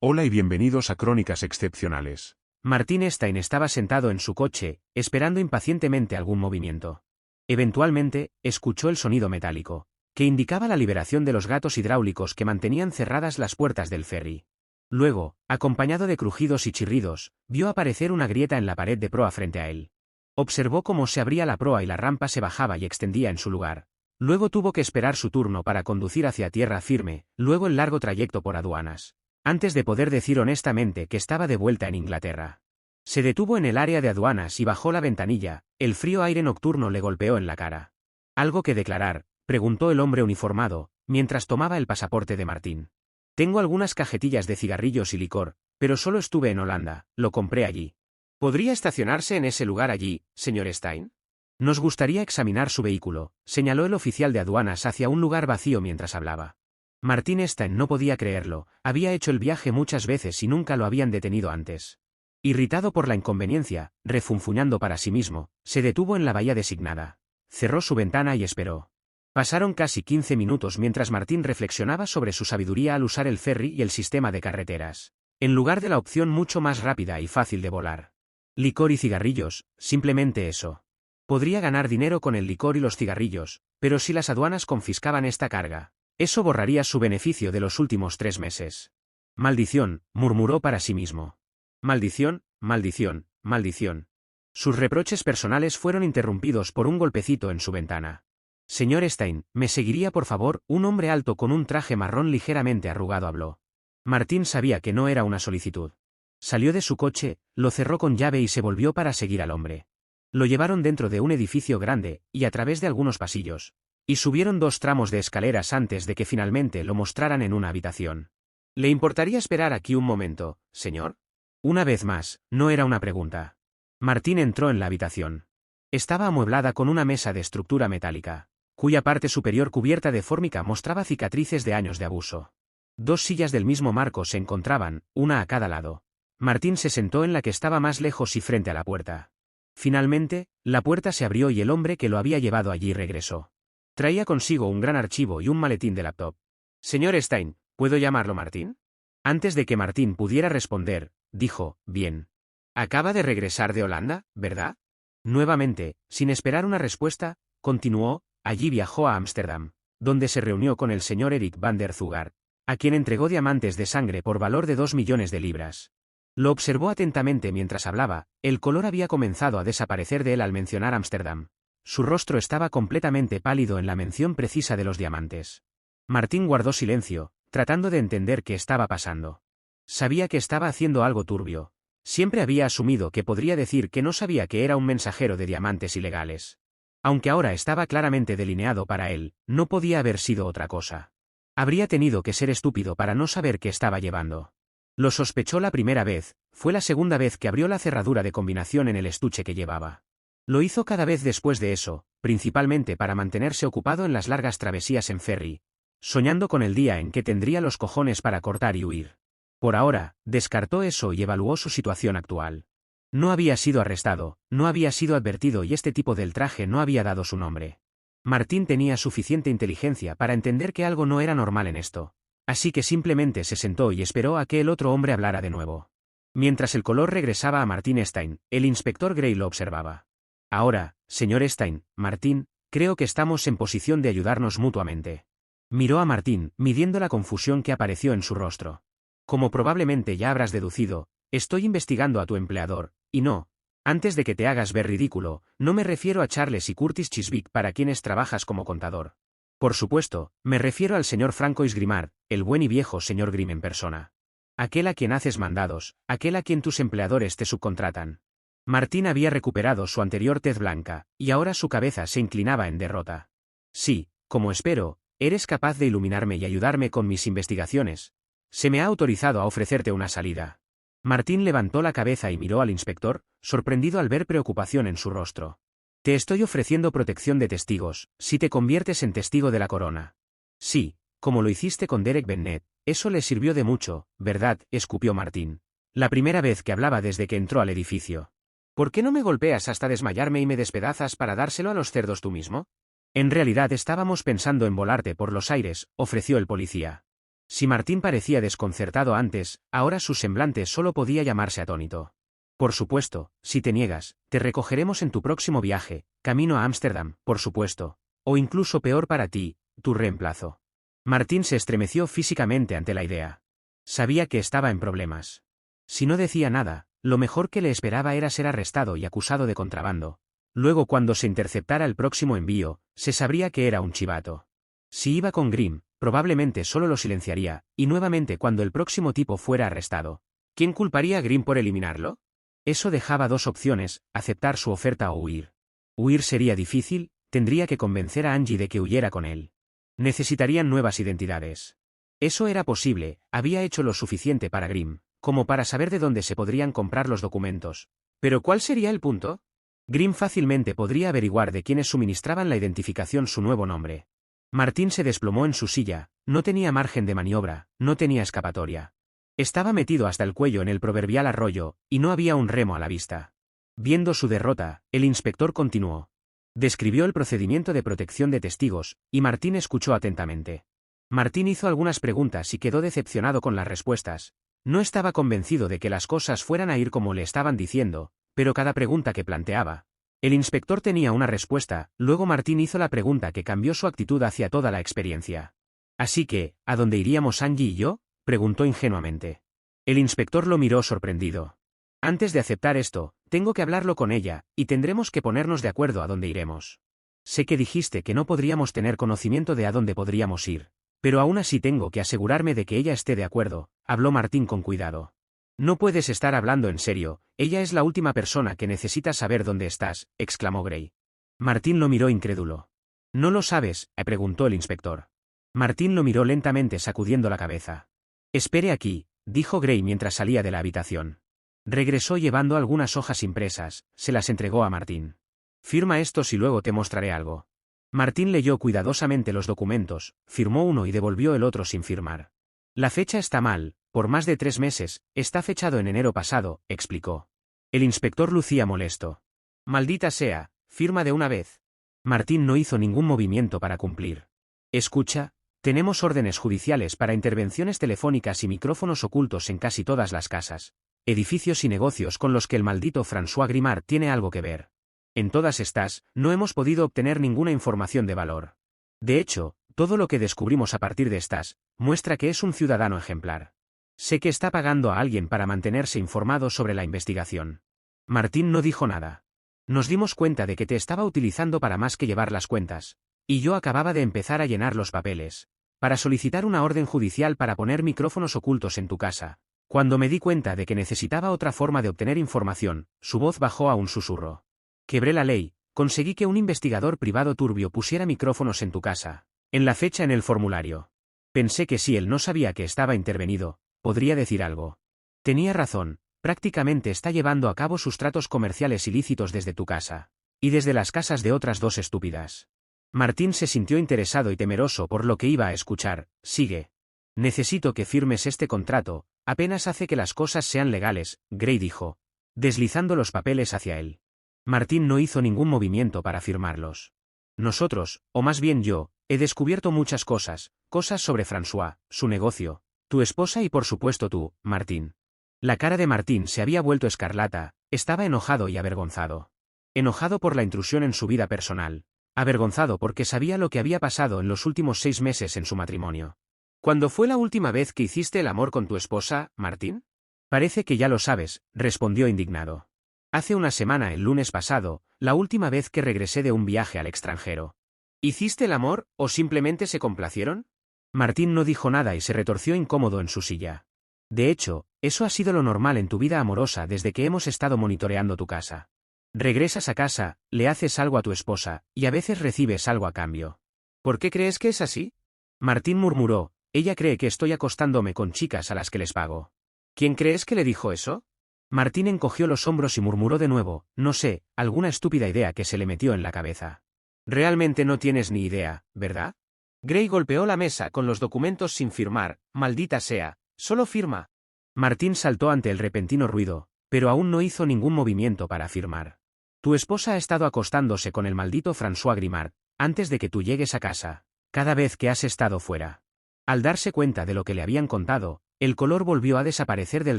Hola y bienvenidos a Crónicas Excepcionales. Martin Stein estaba sentado en su coche, esperando impacientemente algún movimiento. Eventualmente, escuchó el sonido metálico, que indicaba la liberación de los gatos hidráulicos que mantenían cerradas las puertas del ferry. Luego, acompañado de crujidos y chirridos, vio aparecer una grieta en la pared de proa frente a él. Observó cómo se abría la proa y la rampa se bajaba y extendía en su lugar. Luego tuvo que esperar su turno para conducir hacia tierra firme, luego el largo trayecto por aduanas, antes de poder decir honestamente que estaba de vuelta en Inglaterra. Se detuvo en el área de aduanas y bajó la ventanilla, el frío aire nocturno le golpeó en la cara. ¿Algo que declarar?, preguntó el hombre uniformado, mientras tomaba el pasaporte de Martin. Tengo algunas cajetillas de cigarrillos y licor, pero solo estuve en Holanda, lo compré allí. ¿Podría estacionarse en ese lugar allí, señor Stein? Nos gustaría examinar su vehículo, señaló el oficial de aduanas hacia un lugar vacío mientras hablaba. Martin Stein no podía creerlo, había hecho el viaje muchas veces y nunca lo habían detenido antes. Irritado por la inconveniencia, refunfuñando para sí mismo, se detuvo en la bahía designada. Cerró su ventana y esperó. Pasaron casi 15 minutos mientras Martin reflexionaba sobre su sabiduría al usar el ferry y el sistema de carreteras, en lugar de la opción mucho más rápida y fácil de volar. Licor y cigarrillos, simplemente eso. Podría ganar dinero con el licor y los cigarrillos, pero si las aduanas confiscaban esta carga, eso borraría su beneficio de los últimos 3 meses. Maldición, murmuró para sí mismo. Maldición, maldición, maldición. Sus reproches personales fueron interrumpidos por un golpecito en su ventana. Señor Stein, ¿me seguiría por favor? Un hombre alto con un traje marrón ligeramente arrugado habló. Martin sabía que no era una solicitud. Salió de su coche, lo cerró con llave y se volvió para seguir al hombre. Lo llevaron dentro de un edificio grande, y a través de algunos pasillos, y subieron 2 tramos de escaleras antes de que finalmente lo mostraran en una habitación. ¿Le importaría esperar aquí un momento, señor? Una vez más, no era una pregunta. Martin entró en la habitación. Estaba amueblada con una mesa de estructura metálica, cuya parte superior cubierta de fórmica mostraba cicatrices de años de abuso. 2 sillas del mismo marco se encontraban, una a cada lado. Martin se sentó en la que estaba más lejos y frente a la puerta. Finalmente, la puerta se abrió y el hombre que lo había llevado allí regresó. Traía consigo un gran archivo y un maletín de laptop. Señor Stein, ¿puedo llamarlo Martin? Antes de que Martin pudiera responder, dijo, bien. Acaba de regresar de Holanda, ¿verdad? Nuevamente, sin esperar una respuesta, continuó, allí viajó a Ámsterdam, donde se reunió con el señor Eric van der Zugaard, a quien entregó diamantes de sangre por valor de 2 millones de libras. Lo observó atentamente mientras hablaba, el color había comenzado a desaparecer de él al mencionar Ámsterdam. Su rostro estaba completamente pálido en la mención precisa de los diamantes. Martin guardó silencio, tratando de entender qué estaba pasando. Sabía que estaba haciendo algo turbio. Siempre había asumido que podría decir que no sabía que era un mensajero de diamantes ilegales. Aunque ahora estaba claramente delineado para él, no podía haber sido otra cosa. Habría tenido que ser estúpido para no saber qué estaba llevando. Lo sospechó la primera vez, fue la segunda vez que abrió la cerradura de combinación en el estuche que llevaba. Lo hizo cada vez después de eso, principalmente para mantenerse ocupado en las largas travesías en ferry, soñando con el día en que tendría los cojones para cortar y huir. Por ahora, descartó eso y evaluó su situación actual. No había sido arrestado, no había sido advertido y este tipo del traje no había dado su nombre. Martin tenía suficiente inteligencia para entender que algo no era normal en esto. Así que simplemente se sentó y esperó a que el otro hombre hablara de nuevo. Mientras el color regresaba a Martin Stein, el inspector Gray lo observaba. Ahora, señor Stein, Martin, creo que estamos en posición de ayudarnos mutuamente. Miró a Martin, midiendo la confusión que apareció en su rostro. Como probablemente ya habrás deducido, estoy investigando a tu empleador, y no, antes de que te hagas ver ridículo, no me refiero a Charles y Curtis Chiswick para quienes trabajas como contador. Por supuesto, me refiero al señor Francois Grimard, el buen y viejo señor Grimm en persona. Aquel a quien haces mandados, aquel a quien tus empleadores te subcontratan. Martin había recuperado su anterior tez blanca, y ahora su cabeza se inclinaba en derrota. Sí, como espero, eres capaz de iluminarme y ayudarme con mis investigaciones. Se me ha autorizado a ofrecerte una salida. Martin levantó la cabeza y miró al inspector, sorprendido al ver preocupación en su rostro. Te estoy ofreciendo protección de testigos, si te conviertes en testigo de la corona. Sí, como lo hiciste con Derek Bennett, eso le sirvió de mucho, ¿verdad?, escupió Martin. La primera vez que hablaba desde que entró al edificio. ¿Por qué no me golpeas hasta desmayarme y me despedazas para dárselo a los cerdos tú mismo? En realidad estábamos pensando en volarte por los aires, ofreció el policía. Si Martín parecía desconcertado antes, ahora su semblante solo podía llamarse atónito. Por supuesto, si te niegas, te recogeremos en tu próximo viaje, camino a Ámsterdam, por supuesto. O incluso peor para ti, tu reemplazo. Martín se estremeció físicamente ante la idea. Sabía que estaba en problemas. Si no decía nada, lo mejor que le esperaba era ser arrestado y acusado de contrabando. Luego, cuando se interceptara el próximo envío, se sabría que era un chivato. Si iba con Grimm, probablemente solo lo silenciaría, y nuevamente cuando el próximo tipo fuera arrestado. ¿Quién culparía a Grimm por eliminarlo? Eso dejaba dos opciones, aceptar su oferta o huir. Huir sería difícil, tendría que convencer a Angie de que huyera con él. Necesitarían nuevas identidades. Eso era posible, había hecho lo suficiente para Grimm, como para saber de dónde se podrían comprar los documentos. ¿Pero cuál sería el punto? Grimm fácilmente podría averiguar de quienes suministraban la identificación su nuevo nombre. Martín se desplomó en su silla, no tenía margen de maniobra, no tenía escapatoria. Estaba metido hasta el cuello en el proverbial arroyo, y no había un remo a la vista. Viendo su derrota, el inspector continuó. Describió el procedimiento de protección de testigos, y Martín escuchó atentamente. Martín hizo algunas preguntas y quedó decepcionado con las respuestas. No estaba convencido de que las cosas fueran a ir como le estaban diciendo, pero cada pregunta que planteaba. El inspector tenía una respuesta, luego Martín hizo la pregunta que cambió su actitud hacia toda la experiencia. Así que, ¿a dónde iríamos Angie y yo? Preguntó ingenuamente. El inspector lo miró sorprendido. Antes de aceptar esto, tengo que hablarlo con ella, y tendremos que ponernos de acuerdo a dónde iremos. Sé que dijiste que no podríamos tener conocimiento de a dónde podríamos ir, pero aún así tengo que asegurarme de que ella esté de acuerdo, habló Martín con cuidado. No puedes estar hablando en serio, ella es la última persona que necesita saber dónde estás, exclamó Gray. Martín lo miró incrédulo. ¿No lo sabes?, preguntó el inspector. Martín lo miró lentamente sacudiendo la cabeza. Espere aquí, dijo Gray mientras salía de la habitación. Regresó llevando algunas hojas impresas, se las entregó a Martín. Firma estos y luego te mostraré algo. Martín leyó cuidadosamente los documentos, firmó uno y devolvió el otro sin firmar. La fecha está mal, por más de 3 meses, está fechado en enero pasado, explicó. El inspector lucía molesto. Maldita sea, firma de una vez. Martín no hizo ningún movimiento para cumplir. Escucha, tenemos órdenes judiciales para intervenciones telefónicas y micrófonos ocultos en casi todas las casas, edificios y negocios con los que el maldito François Grimard tiene algo que ver. En todas estas, no hemos podido obtener ninguna información de valor. De hecho, todo lo que descubrimos a partir de estas, muestra que es un ciudadano ejemplar. Sé que está pagando a alguien para mantenerse informado sobre la investigación. Martín no dijo nada. Nos dimos cuenta de que te estaba utilizando para más que llevar las cuentas, y yo acababa de empezar a llenar los papeles, para solicitar una orden judicial para poner micrófonos ocultos en tu casa. Cuando me di cuenta de que necesitaba otra forma de obtener información, su voz bajó a un susurro. Quebré la ley, conseguí que un investigador privado turbio pusiera micrófonos en tu casa, en la fecha en el formulario. Pensé que si él no sabía que estaba intervenido, podría decir algo. Tenía razón, prácticamente está llevando a cabo sus tratos comerciales ilícitos desde tu casa, y desde las casas de otras dos estúpidas. Martín se sintió interesado y temeroso por lo que iba a escuchar. Sigue. Necesito que firmes este contrato, apenas hace que las cosas sean legales, Gray dijo, deslizando los papeles hacia él. Martín no hizo ningún movimiento para firmarlos. Nosotros, o más bien yo, he descubierto muchas cosas sobre François, su negocio, tu esposa y por supuesto tú, Martín. La cara de Martín se había vuelto escarlata, estaba enojado y avergonzado. Enojado por la intrusión en su vida personal, avergonzado porque sabía lo que había pasado en los últimos 6 meses en su matrimonio. ¿Cuándo fue la última vez que hiciste el amor con tu esposa, Martín? Parece que ya lo sabes, respondió indignado. Hace una semana, el lunes pasado, la última vez que regresé de un viaje al extranjero. ¿Hiciste el amor, o simplemente se complacieron? Martín no dijo nada y se retorció incómodo en su silla. De hecho, eso ha sido lo normal en tu vida amorosa desde que hemos estado monitoreando tu casa. Regresas a casa, le haces algo a tu esposa, y a veces recibes algo a cambio. ¿Por qué crees que es así? Martín murmuró, ella cree que estoy acostándome con chicas a las que les pago. ¿Quién crees que le dijo eso? Martín encogió los hombros y murmuró de nuevo, no sé, alguna estúpida idea que se le metió en la cabeza. Realmente no tienes ni idea, ¿verdad? Gray golpeó la mesa con los documentos sin firmar, maldita sea, solo firma. Martín saltó ante el repentino ruido, pero aún no hizo ningún movimiento para firmar. Tu esposa ha estado acostándose con el maldito François Grimard, antes de que tú llegues a casa, cada vez que has estado fuera. Al darse cuenta de lo que le habían contado, el color volvió a desaparecer del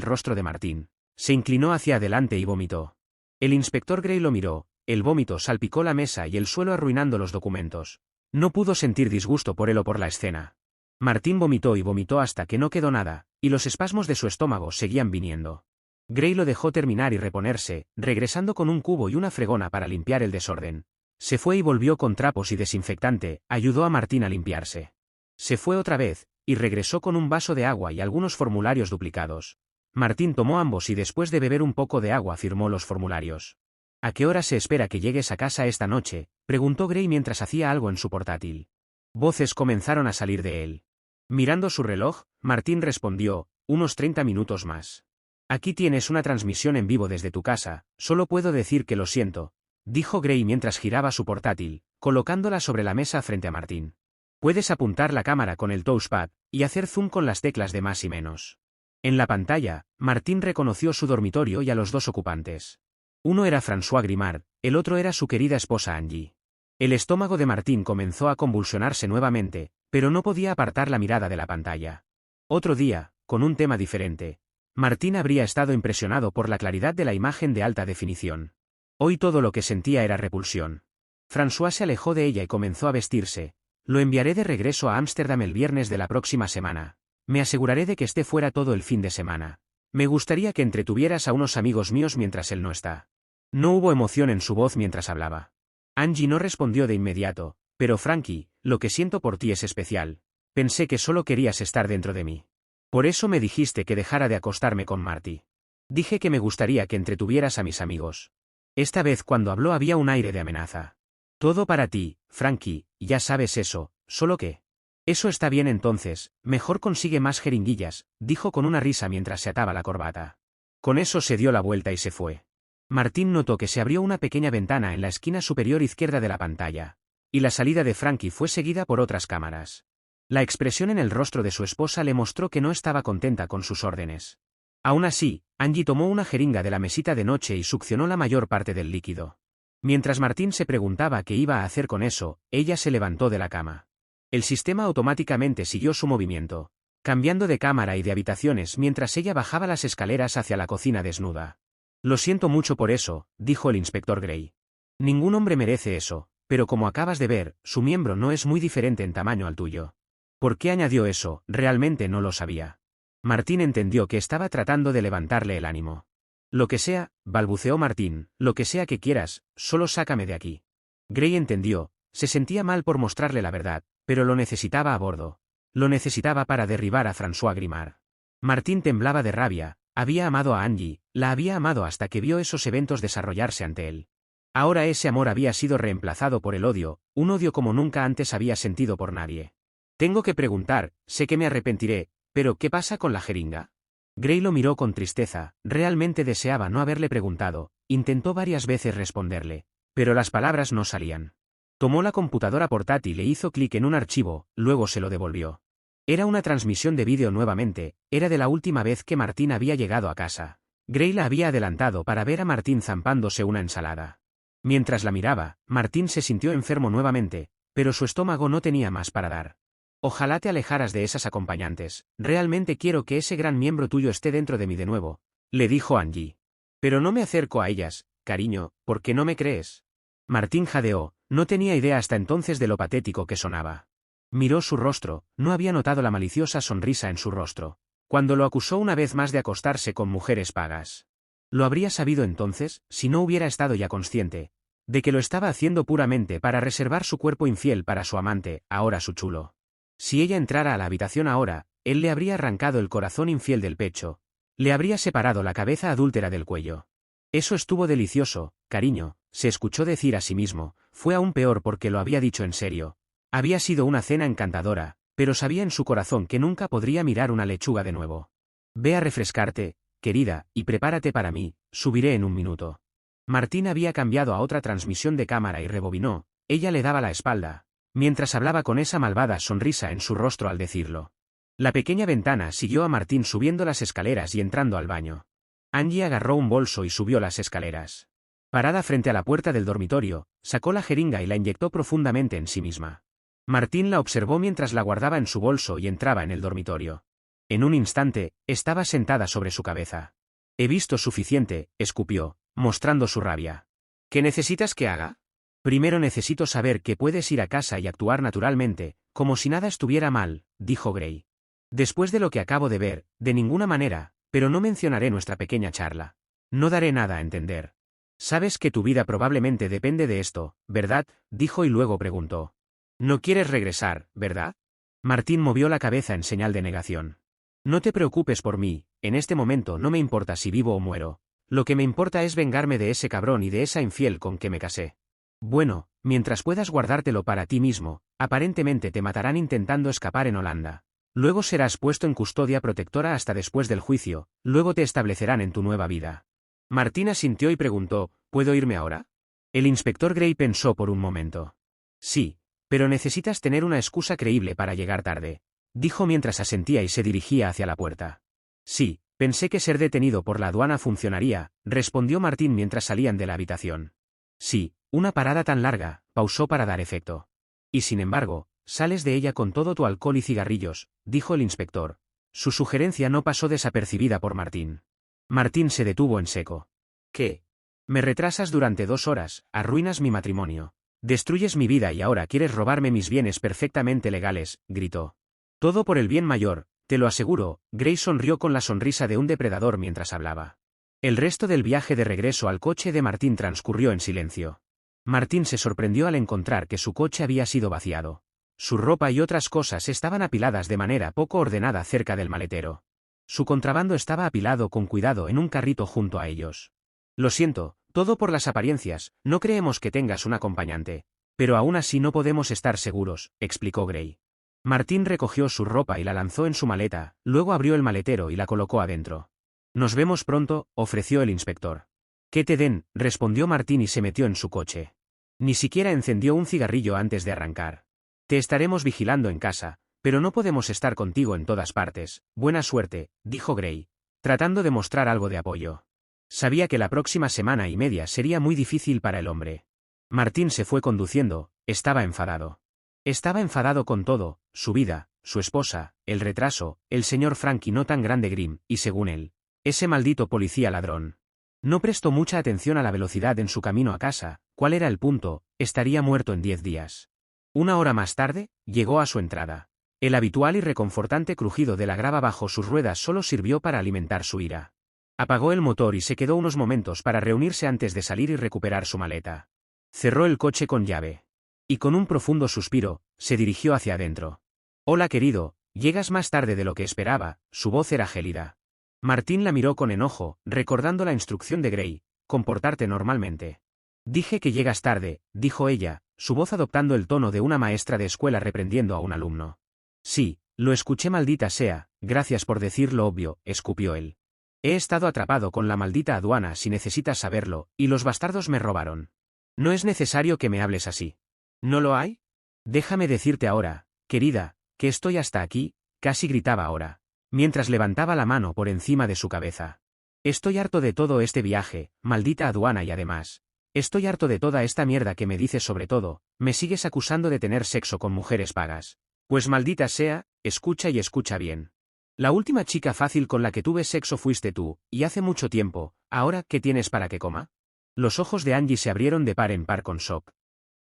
rostro de Martín. Se inclinó hacia adelante y vomitó. El inspector Gray lo miró, el vómito salpicó la mesa y el suelo arruinando los documentos. No pudo sentir disgusto por él o por la escena. Martín vomitó y vomitó hasta que no quedó nada, y los espasmos de su estómago seguían viniendo. Gray lo dejó terminar y reponerse, regresando con un cubo y una fregona para limpiar el desorden. Se fue y volvió con trapos y desinfectante, ayudó a Martín a limpiarse. Se fue otra vez, y regresó con un vaso de agua y algunos formularios duplicados. Martín tomó ambos y después de beber un poco de agua firmó los formularios. ¿A qué hora se espera que llegues a casa esta noche?, preguntó Gray mientras hacía algo en su portátil. Voces comenzaron a salir de él. Mirando su reloj, Martín respondió, unos 30 minutos más. Aquí tienes una transmisión en vivo desde tu casa, solo puedo decir que lo siento, dijo Gray mientras giraba su portátil, colocándola sobre la mesa frente a Martín. Puedes apuntar la cámara con el touchpad, y hacer zoom con las teclas de más y menos. En la pantalla, Martín reconoció su dormitorio y a los dos ocupantes. Uno era François Grimard, el otro era su querida esposa Angie. El estómago de Martín comenzó a convulsionarse nuevamente, pero no podía apartar la mirada de la pantalla. Otro día, con un tema diferente. Martín habría estado impresionado por la claridad de la imagen de alta definición. Hoy todo lo que sentía era repulsión. François se alejó de ella y comenzó a vestirse. Lo enviaré de regreso a Ámsterdam el viernes de la próxima semana. Me aseguraré de que esté fuera todo el fin de semana. Me gustaría que entretuvieras a unos amigos míos mientras él no está. No hubo emoción en su voz mientras hablaba. Angie no respondió de inmediato, pero Frankie, lo que siento por ti es especial. Pensé que solo querías estar dentro de mí. Por eso me dijiste que dejara de acostarme con Marty. Dije que me gustaría que entretuvieras a mis amigos. Esta vez cuando habló había un aire de amenaza. Todo para ti, Frankie, ya sabes eso, solo que... Eso está bien entonces, mejor consigue más jeringuillas, dijo con una risa mientras se ataba la corbata. Con eso se dio la vuelta y se fue. Martín notó que se abrió una pequeña ventana en la esquina superior izquierda de la pantalla. Y la salida de Frankie fue seguida por otras cámaras. La expresión en el rostro de su esposa le mostró que no estaba contenta con sus órdenes. Aún así, Angie tomó una jeringa de la mesita de noche y succionó la mayor parte del líquido. Mientras Martín se preguntaba qué iba a hacer con eso, ella se levantó de la cama. El sistema automáticamente siguió su movimiento, cambiando de cámara y de habitaciones mientras ella bajaba las escaleras hacia la cocina desnuda. Lo siento mucho por eso, dijo el inspector Gray. Ningún hombre merece eso, pero como acabas de ver, su miembro no es muy diferente en tamaño al tuyo. ¿Por qué añadió eso? Realmente no lo sabía. Martín entendió que estaba tratando de levantarle el ánimo. Lo que sea, balbuceó Martín, lo que sea que quieras, solo sácame de aquí. Gray entendió, se sentía mal por mostrarle la verdad, pero lo necesitaba a bordo. Lo necesitaba para derribar a François Grimard. Martín temblaba de rabia, había amado a Angie, la había amado hasta que vio esos eventos desarrollarse ante él. Ahora ese amor había sido reemplazado por el odio, un odio como nunca antes había sentido por nadie. Tengo que preguntar, sé que me arrepentiré, pero ¿qué pasa con la jeringa? Gray lo miró con tristeza, realmente deseaba no haberle preguntado, intentó varias veces responderle, pero las palabras no salían. Tomó la computadora portátil e hizo clic en un archivo, luego se lo devolvió. Era una transmisión de vídeo nuevamente, era de la última vez que Martín había llegado a casa. Gray la había adelantado para ver a Martín zampándose una ensalada. Mientras la miraba, Martín se sintió enfermo nuevamente, pero su estómago no tenía más para dar. Ojalá te alejaras de esas acompañantes, realmente quiero que ese gran miembro tuyo esté dentro de mí de nuevo, le dijo Angie. Pero no me acerco a ellas, cariño, ¿por qué no me crees? Martín jadeó, no tenía idea hasta entonces de lo patético que sonaba. Miró su rostro, no había notado la maliciosa sonrisa en su rostro, cuando lo acusó una vez más de acostarse con mujeres pagas. ¿Lo habría sabido entonces, si no hubiera estado ya consciente, de que lo estaba haciendo puramente para reservar su cuerpo infiel para su amante, ahora su chulo? Si ella entrara a la habitación ahora, él le habría arrancado el corazón infiel del pecho, le habría separado la cabeza adúltera del cuello. Eso estuvo delicioso, cariño, se escuchó decir a sí mismo, fue aún peor porque lo había dicho en serio. Había sido una cena encantadora, pero sabía en su corazón que nunca podría mirar una lechuga de nuevo. Ve a refrescarte, querida, y prepárate para mí, subiré en un minuto. Martín había cambiado a otra transmisión de cámara y rebobinó, ella le daba la espalda, mientras hablaba con esa malvada sonrisa en su rostro al decirlo. La pequeña ventana siguió a Martín subiendo las escaleras y entrando al baño. Angie agarró un bolso y subió las escaleras. Parada frente a la puerta del dormitorio, sacó la jeringa y la inyectó profundamente en sí misma. Martín la observó mientras la guardaba en su bolso y entraba en el dormitorio. En un instante, estaba sentada sobre su cabeza. He visto suficiente, escupió, mostrando su rabia. ¿Qué necesitas que haga? Primero necesito saber que puedes ir a casa y actuar naturalmente, como si nada estuviera mal, dijo Gray. Después de lo que acabo de ver, de ninguna manera, pero no mencionaré nuestra pequeña charla. No daré nada a entender. Sabes que tu vida probablemente depende de esto, ¿verdad? Dijo y luego preguntó. No quieres regresar, ¿verdad? Martín movió la cabeza en señal de negación. No te preocupes por mí, en este momento no me importa si vivo o muero. Lo que me importa es vengarme de ese cabrón y de esa infiel con que me casé. Bueno, mientras puedas guardártelo para ti mismo, aparentemente te matarán intentando escapar en Holanda. Luego serás puesto en custodia protectora hasta después del juicio, luego te establecerán en tu nueva vida. Martín asintió y preguntó, ¿puedo irme ahora? El inspector Gray pensó por un momento. Sí, pero necesitas tener una excusa creíble para llegar tarde, dijo mientras asentía y se dirigía hacia la puerta. Sí, pensé que ser detenido por la aduana funcionaría, respondió Martín mientras salían de la habitación. Sí, una parada tan larga, pausó para dar efecto. Y sin embargo, sales de ella con todo tu alcohol y cigarrillos, dijo el inspector. Su sugerencia no pasó desapercibida por Martín. Martín se detuvo en seco. ¿Qué? Me retrasas durante 2 horas, arruinas mi matrimonio. Destruyes mi vida y ahora quieres robarme mis bienes perfectamente legales, gritó. Todo por el bien mayor, te lo aseguro, Gray sonrió con la sonrisa de un depredador mientras hablaba. El resto del viaje de regreso al coche de Martín transcurrió en silencio. Martín se sorprendió al encontrar que su coche había sido vaciado. Su ropa y otras cosas estaban apiladas de manera poco ordenada cerca del maletero. Su contrabando estaba apilado con cuidado en un carrito junto a ellos. Lo siento, todo por las apariencias, no creemos que tengas un acompañante. Pero aún así no podemos estar seguros, explicó Gray. Martín recogió su ropa y la lanzó en su maleta, luego abrió el maletero y la colocó adentro. Nos vemos pronto, ofreció el inspector. Que te den, respondió Martín y se metió en su coche. Ni siquiera encendió un cigarrillo antes de arrancar. Te estaremos vigilando en casa, pero no podemos estar contigo en todas partes. Buena suerte, dijo Gray, tratando de mostrar algo de apoyo. Sabía que la próxima semana y media sería muy difícil para el hombre. Martín se fue conduciendo, estaba enfadado. Estaba enfadado con todo, su vida, su esposa, el retraso, el señor Frankie no tan grande Grimm, y según él, ese maldito policía ladrón. No prestó mucha atención a la velocidad en su camino a casa, ¿cuál era el punto? Estaría muerto en 10 días. 1 hora más tarde, llegó a su entrada. El habitual y reconfortante crujido de la grava bajo sus ruedas solo sirvió para alimentar su ira. Apagó el motor y se quedó unos momentos para reunirse antes de salir y recuperar su maleta. Cerró el coche con llave. Y con un profundo suspiro, se dirigió hacia adentro. Hola querido, llegas más tarde de lo que esperaba, su voz era gélida. Martín la miró con enojo, recordando la instrucción de Gray, comportarte normalmente. Dije que llegas tarde, dijo ella, su voz adoptando el tono de una maestra de escuela reprendiendo a un alumno. Sí, lo escuché maldita sea, gracias por decir lo obvio, escupió él. He estado atrapado con la maldita aduana si necesitas saberlo, y los bastardos me robaron. No es necesario que me hables así. ¿No lo hay? Déjame decirte ahora, querida, que estoy hasta aquí, casi gritaba ahora, mientras levantaba la mano por encima de su cabeza. Estoy harto de todo este viaje, maldita aduana y además, estoy harto de toda esta mierda que me dices sobre todo, me sigues acusando de tener sexo con mujeres pagas. Pues maldita sea, escucha y escucha bien. La última chica fácil con la que tuve sexo fuiste tú, y hace mucho tiempo, ¿ahora qué tienes para que coma? Los ojos de Angie se abrieron de par en par con shock.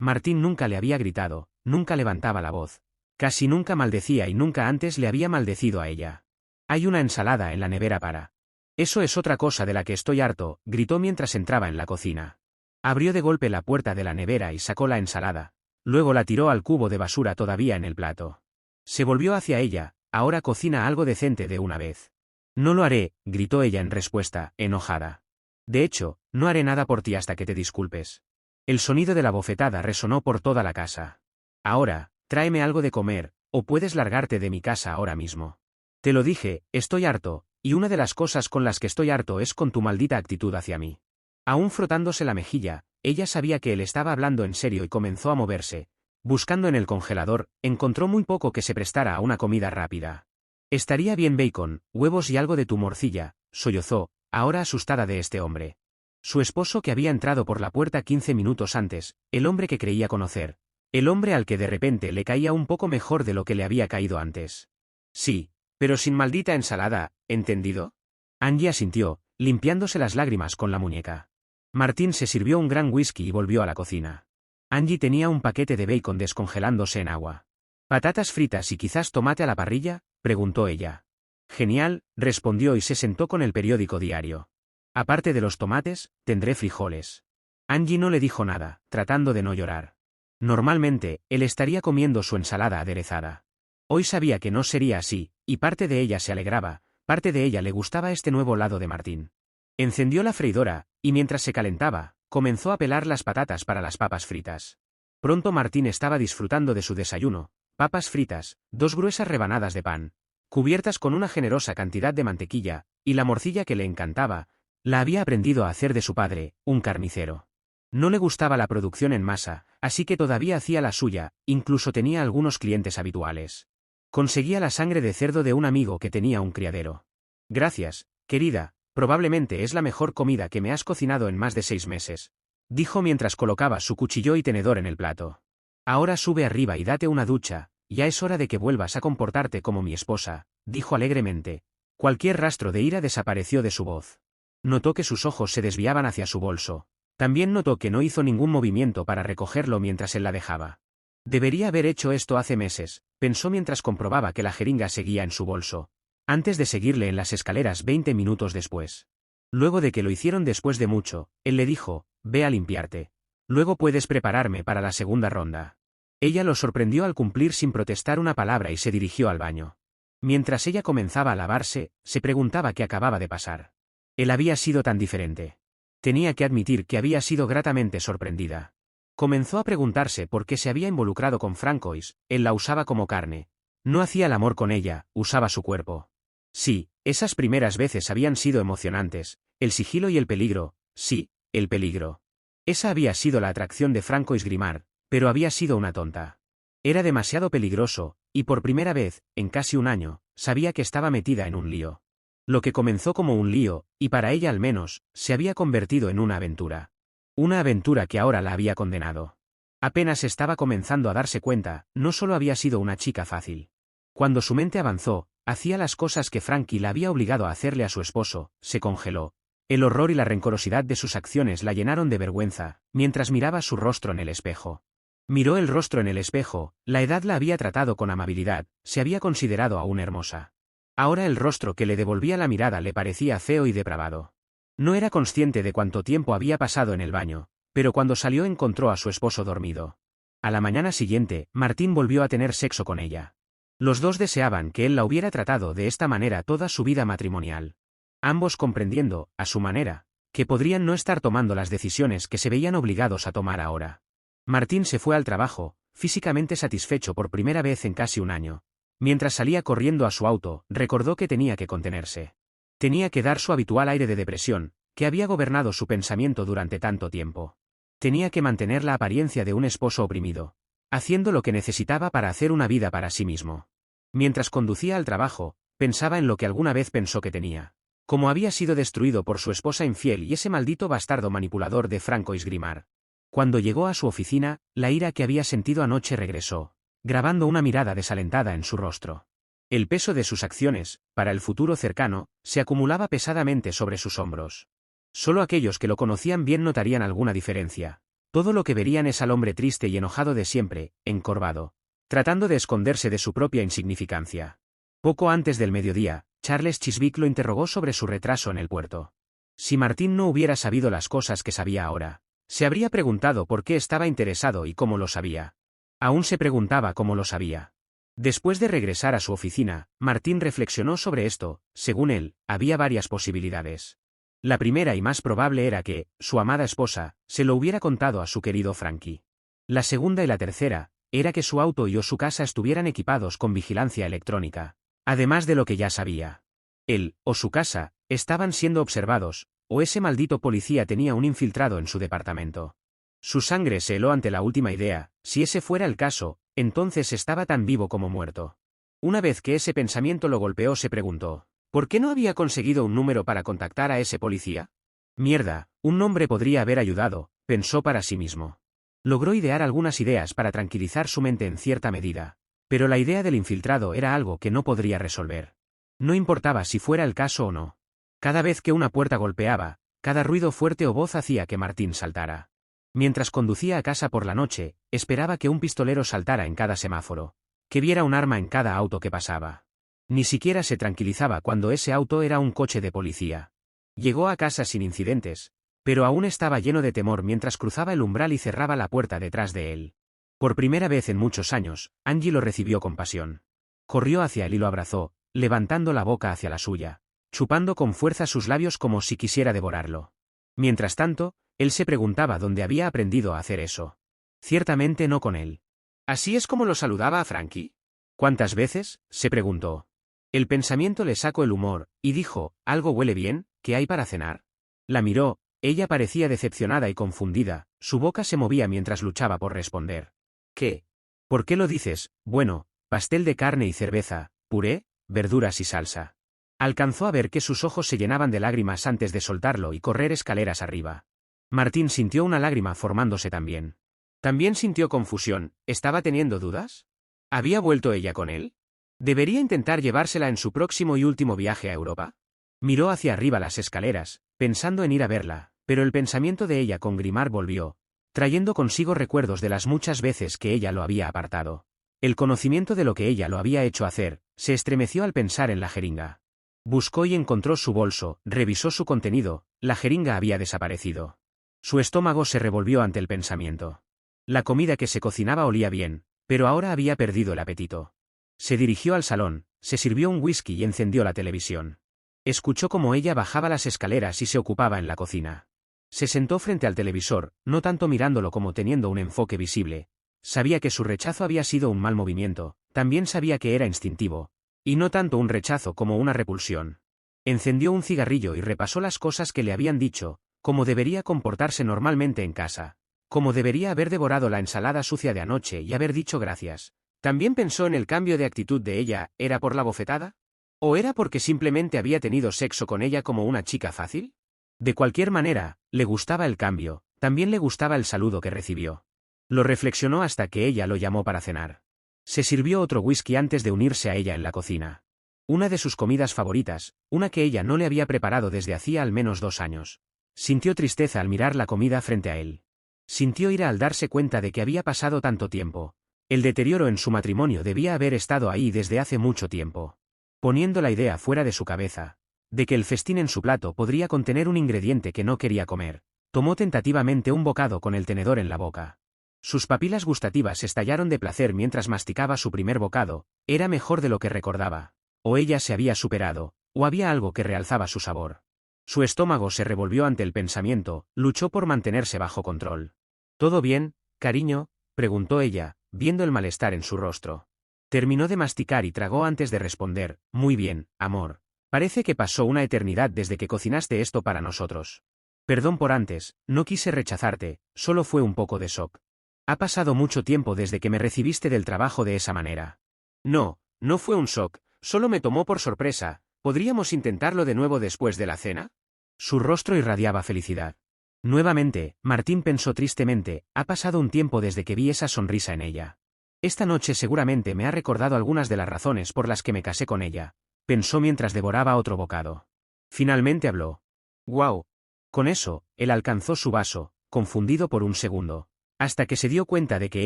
Martín nunca le había gritado, nunca levantaba la voz. Casi nunca maldecía y nunca antes le había maldecido a ella. Hay una ensalada en la nevera para. Eso es otra cosa de la que estoy harto, gritó mientras entraba en la cocina. Abrió de golpe la puerta de la nevera y sacó la ensalada. Luego la tiró al cubo de basura todavía en el plato. Se volvió hacia ella, ahora cocina algo decente de una vez. No lo haré, gritó ella en respuesta, enojada. De hecho, no haré nada por ti hasta que te disculpes. El sonido de la bofetada resonó por toda la casa. Ahora, tráeme algo de comer, o puedes largarte de mi casa ahora mismo. Te lo dije, estoy harto, y una de las cosas con las que estoy harto es con tu maldita actitud hacia mí. Aún frotándose la mejilla, ella sabía que él estaba hablando en serio y comenzó a moverse. Buscando en el congelador, encontró muy poco que se prestara a una comida rápida. Estaría bien bacon, huevos y algo de tu morcilla, sollozó, ahora asustada de este hombre. Su esposo que había entrado por la puerta 15 minutos antes, el hombre que creía conocer. El hombre al que de repente le caía un poco mejor de lo que le había caído antes. Sí, pero sin maldita ensalada, ¿entendido? Angie asintió, limpiándose las lágrimas con la muñeca. Martín se sirvió un gran whisky y volvió a la cocina. Angie tenía un paquete de bacon descongelándose en agua. ¿Patatas fritas y quizás tomate a la parrilla?, preguntó ella. Genial, respondió y se sentó con el periódico diario. Aparte de los tomates, tendré frijoles. Angie no le dijo nada, tratando de no llorar. Normalmente, él estaría comiendo su ensalada aderezada. Hoy sabía que no sería así, y parte de ella se alegraba, parte de ella le gustaba este nuevo lado de Martín. Encendió la freidora, y mientras se calentaba, comenzó a pelar las patatas para las papas fritas. Pronto Martín estaba disfrutando de su desayuno, papas fritas, 2 gruesas rebanadas de pan, cubiertas con una generosa cantidad de mantequilla, y la morcilla que le encantaba, la había aprendido a hacer de su padre, un carnicero. No le gustaba la producción en masa, así que todavía hacía la suya, incluso tenía algunos clientes habituales. Conseguía la sangre de cerdo de un amigo que tenía un criadero. Gracias, querida, probablemente es la mejor comida que me has cocinado en más de 6 meses, dijo mientras colocaba su cuchillo y tenedor en el plato. Ahora sube arriba y date una ducha, ya es hora de que vuelvas a comportarte como mi esposa, dijo alegremente. Cualquier rastro de ira desapareció de su voz. Notó que sus ojos se desviaban hacia su bolso. También notó que no hizo ningún movimiento para recogerlo mientras él la dejaba. Debería haber hecho esto hace meses, pensó mientras comprobaba que la jeringa seguía en su bolso, antes de seguirle en las escaleras 20 minutos después. Luego de que lo hicieron después de mucho, él le dijo, ve a limpiarte. Luego puedes prepararme para la segunda ronda. Ella lo sorprendió al cumplir sin protestar una palabra y se dirigió al baño. Mientras ella comenzaba a lavarse, se preguntaba qué acababa de pasar. Él había sido tan diferente. Tenía que admitir que había sido gratamente sorprendida. Comenzó a preguntarse por qué se había involucrado con Francois, él la usaba como carne. No hacía el amor con ella, usaba su cuerpo. Sí, esas primeras veces habían sido emocionantes, el sigilo y el peligro, sí, el peligro. Esa había sido la atracción de Francois Grimard, pero había sido una tonta. Era demasiado peligroso, y por primera vez, en casi un año, sabía que estaba metida en un lío. Lo que comenzó como un lío, y para ella al menos, se había convertido en una aventura. Una aventura que ahora la había condenado. Apenas estaba comenzando a darse cuenta, no solo había sido una chica fácil. Cuando su mente avanzó, hacía las cosas que Frankie la había obligado a hacerle a su esposo, se congeló. El horror y la rencorosidad de sus acciones la llenaron de vergüenza, mientras miraba su rostro en el espejo. Miró el rostro en el espejo, la edad la había tratado con amabilidad, se había considerado aún hermosa. Ahora el rostro que le devolvía la mirada le parecía feo y depravado. No era consciente de cuánto tiempo había pasado en el baño, pero cuando salió encontró a su esposo dormido. A la mañana siguiente, Martín volvió a tener sexo con ella. Los dos deseaban que él la hubiera tratado de esta manera toda su vida matrimonial. Ambos comprendiendo, a su manera, que podrían no estar tomando las decisiones que se veían obligados a tomar ahora. Martín se fue al trabajo, físicamente satisfecho por primera vez en casi un año. Mientras salía corriendo a su auto, recordó que tenía que contenerse. Tenía que dar su habitual aire de depresión, que había gobernado su pensamiento durante tanto tiempo. Tenía que mantener la apariencia de un esposo oprimido, haciendo lo que necesitaba para hacer una vida para sí mismo. Mientras conducía al trabajo, pensaba en lo que alguna vez pensó que tenía. Cómo había sido destruido por su esposa infiel y ese maldito bastardo manipulador de Francois Grimard. Cuando llegó a su oficina, la ira que había sentido anoche regresó, grabando una mirada desalentada en su rostro. El peso de sus acciones, para el futuro cercano, se acumulaba pesadamente sobre sus hombros. Solo aquellos que lo conocían bien notarían alguna diferencia. Todo lo que verían es al hombre triste y enojado de siempre, encorvado, tratando de esconderse de su propia insignificancia. Poco antes del mediodía, Charles Chiswick lo interrogó sobre su retraso en el puerto. Si Martín no hubiera sabido las cosas que sabía ahora, se habría preguntado por qué estaba interesado y cómo lo sabía. Aún se preguntaba cómo lo sabía. Después de regresar a su oficina, Martín reflexionó sobre esto. Según él, había varias posibilidades. La primera y más probable era que, su amada esposa, se lo hubiera contado a su querido Frankie. La segunda y la tercera, era que su auto y o su casa estuvieran equipados con vigilancia electrónica. Además de lo que ya sabía. Él, o su casa, estaban siendo observados, o ese maldito policía tenía un infiltrado en su departamento. Su sangre se heló ante la última idea. Si ese fuera el caso, entonces estaba tan vivo como muerto. Una vez que ese pensamiento lo golpeó, se preguntó, ¿por qué no había conseguido un número para contactar a ese policía? Mierda, un nombre podría haber ayudado, pensó para sí mismo. Logró idear algunas ideas para tranquilizar su mente en cierta medida, pero la idea del infiltrado era algo que no podría resolver. No importaba si fuera el caso o no. Cada vez que una puerta golpeaba, cada ruido fuerte o voz hacía que Martín saltara. Mientras conducía a casa por la noche, esperaba que un pistolero saltara en cada semáforo, que viera un arma en cada auto que pasaba. Ni siquiera se tranquilizaba cuando ese auto era un coche de policía. Llegó a casa sin incidentes, pero aún estaba lleno de temor mientras cruzaba el umbral y cerraba la puerta detrás de él. Por primera vez en muchos años, Angie lo recibió con pasión. Corrió hacia él y lo abrazó, levantando la boca hacia la suya, chupando con fuerza sus labios como si quisiera devorarlo. Mientras tanto, él se preguntaba dónde había aprendido a hacer eso. Ciertamente no con él. ¿Así es como lo saludaba a Frankie? ¿Cuántas veces?, se preguntó. El pensamiento le sacó el humor, y dijo, «¿Algo huele bien? ¿Qué hay para cenar?» La miró, ella parecía decepcionada y confundida, su boca se movía mientras luchaba por responder. «¿Qué? ¿Por qué lo dices? Bueno, pastel de carne y cerveza, puré, verduras y salsa». Alcanzó a ver que sus ojos se llenaban de lágrimas antes de soltarlo y correr escaleras arriba. Martín sintió una lágrima formándose también. También sintió confusión, ¿estaba teniendo dudas? ¿Había vuelto ella con él? ¿Debería intentar llevársela en su próximo y último viaje a Europa? Miró hacia arriba las escaleras, pensando en ir a verla, pero el pensamiento de ella con Grimard volvió, trayendo consigo recuerdos de las muchas veces que ella lo había apartado. El conocimiento de lo que ella lo había hecho hacer, se estremeció al pensar en la jeringa. Buscó y encontró su bolso, revisó su contenido, la jeringa había desaparecido. Su estómago se revolvió ante el pensamiento. La comida que se cocinaba olía bien, pero ahora había perdido el apetito. Se dirigió al salón, se sirvió un whisky y encendió la televisión. Escuchó cómo ella bajaba las escaleras y se ocupaba en la cocina. Se sentó frente al televisor, no tanto mirándolo como teniendo un enfoque visible. Sabía que su rechazo había sido un mal movimiento, también sabía que era instintivo, y no tanto un rechazo como una repulsión. Encendió un cigarrillo y repasó las cosas que le habían dicho, cómo debería comportarse normalmente en casa, cómo debería haber devorado la ensalada sucia de anoche y haber dicho gracias. También pensó en el cambio de actitud de ella, ¿era por la bofetada? ¿O era porque simplemente había tenido sexo con ella como una chica fácil? De cualquier manera, le gustaba el cambio, también le gustaba el saludo que recibió. Lo reflexionó hasta que ella lo llamó para cenar. Se sirvió otro whisky antes de unirse a ella en la cocina. Una de sus comidas favoritas, una que ella no le había preparado desde hacía al menos 2 años. Sintió tristeza al mirar la comida frente a él. Sintió ira al darse cuenta de que había pasado tanto tiempo. El deterioro en su matrimonio debía haber estado ahí desde hace mucho tiempo. Poniendo la idea fuera de su cabeza, de que el festín en su plato podría contener un ingrediente que no quería comer, tomó tentativamente un bocado con el tenedor en la boca. Sus papilas gustativas estallaron de placer mientras masticaba su primer bocado, era mejor de lo que recordaba. O ella se había superado, o había algo que realzaba su sabor. Su estómago se revolvió ante el pensamiento, luchó por mantenerse bajo control. ¿Todo bien, cariño?, preguntó ella, viendo el malestar en su rostro. Terminó de masticar y tragó antes de responder, «Muy bien, amor. Parece que pasó una eternidad desde que cocinaste esto para nosotros. Perdón por antes, no quise rechazarte, solo fue un poco de shock. Ha pasado mucho tiempo desde que me recibiste del trabajo de esa manera». No, no fue un shock, solo me tomó por sorpresa. ¿Podríamos intentarlo de nuevo después de la cena? Su rostro irradiaba felicidad. Nuevamente, Martín pensó tristemente, ha pasado un tiempo desde que vi esa sonrisa en ella. Esta noche seguramente me ha recordado algunas de las razones por las que me casé con ella, pensó mientras devoraba otro bocado. Finalmente habló. «Guau». Con eso, él alcanzó su vaso, confundido por un segundo, hasta que se dio cuenta de que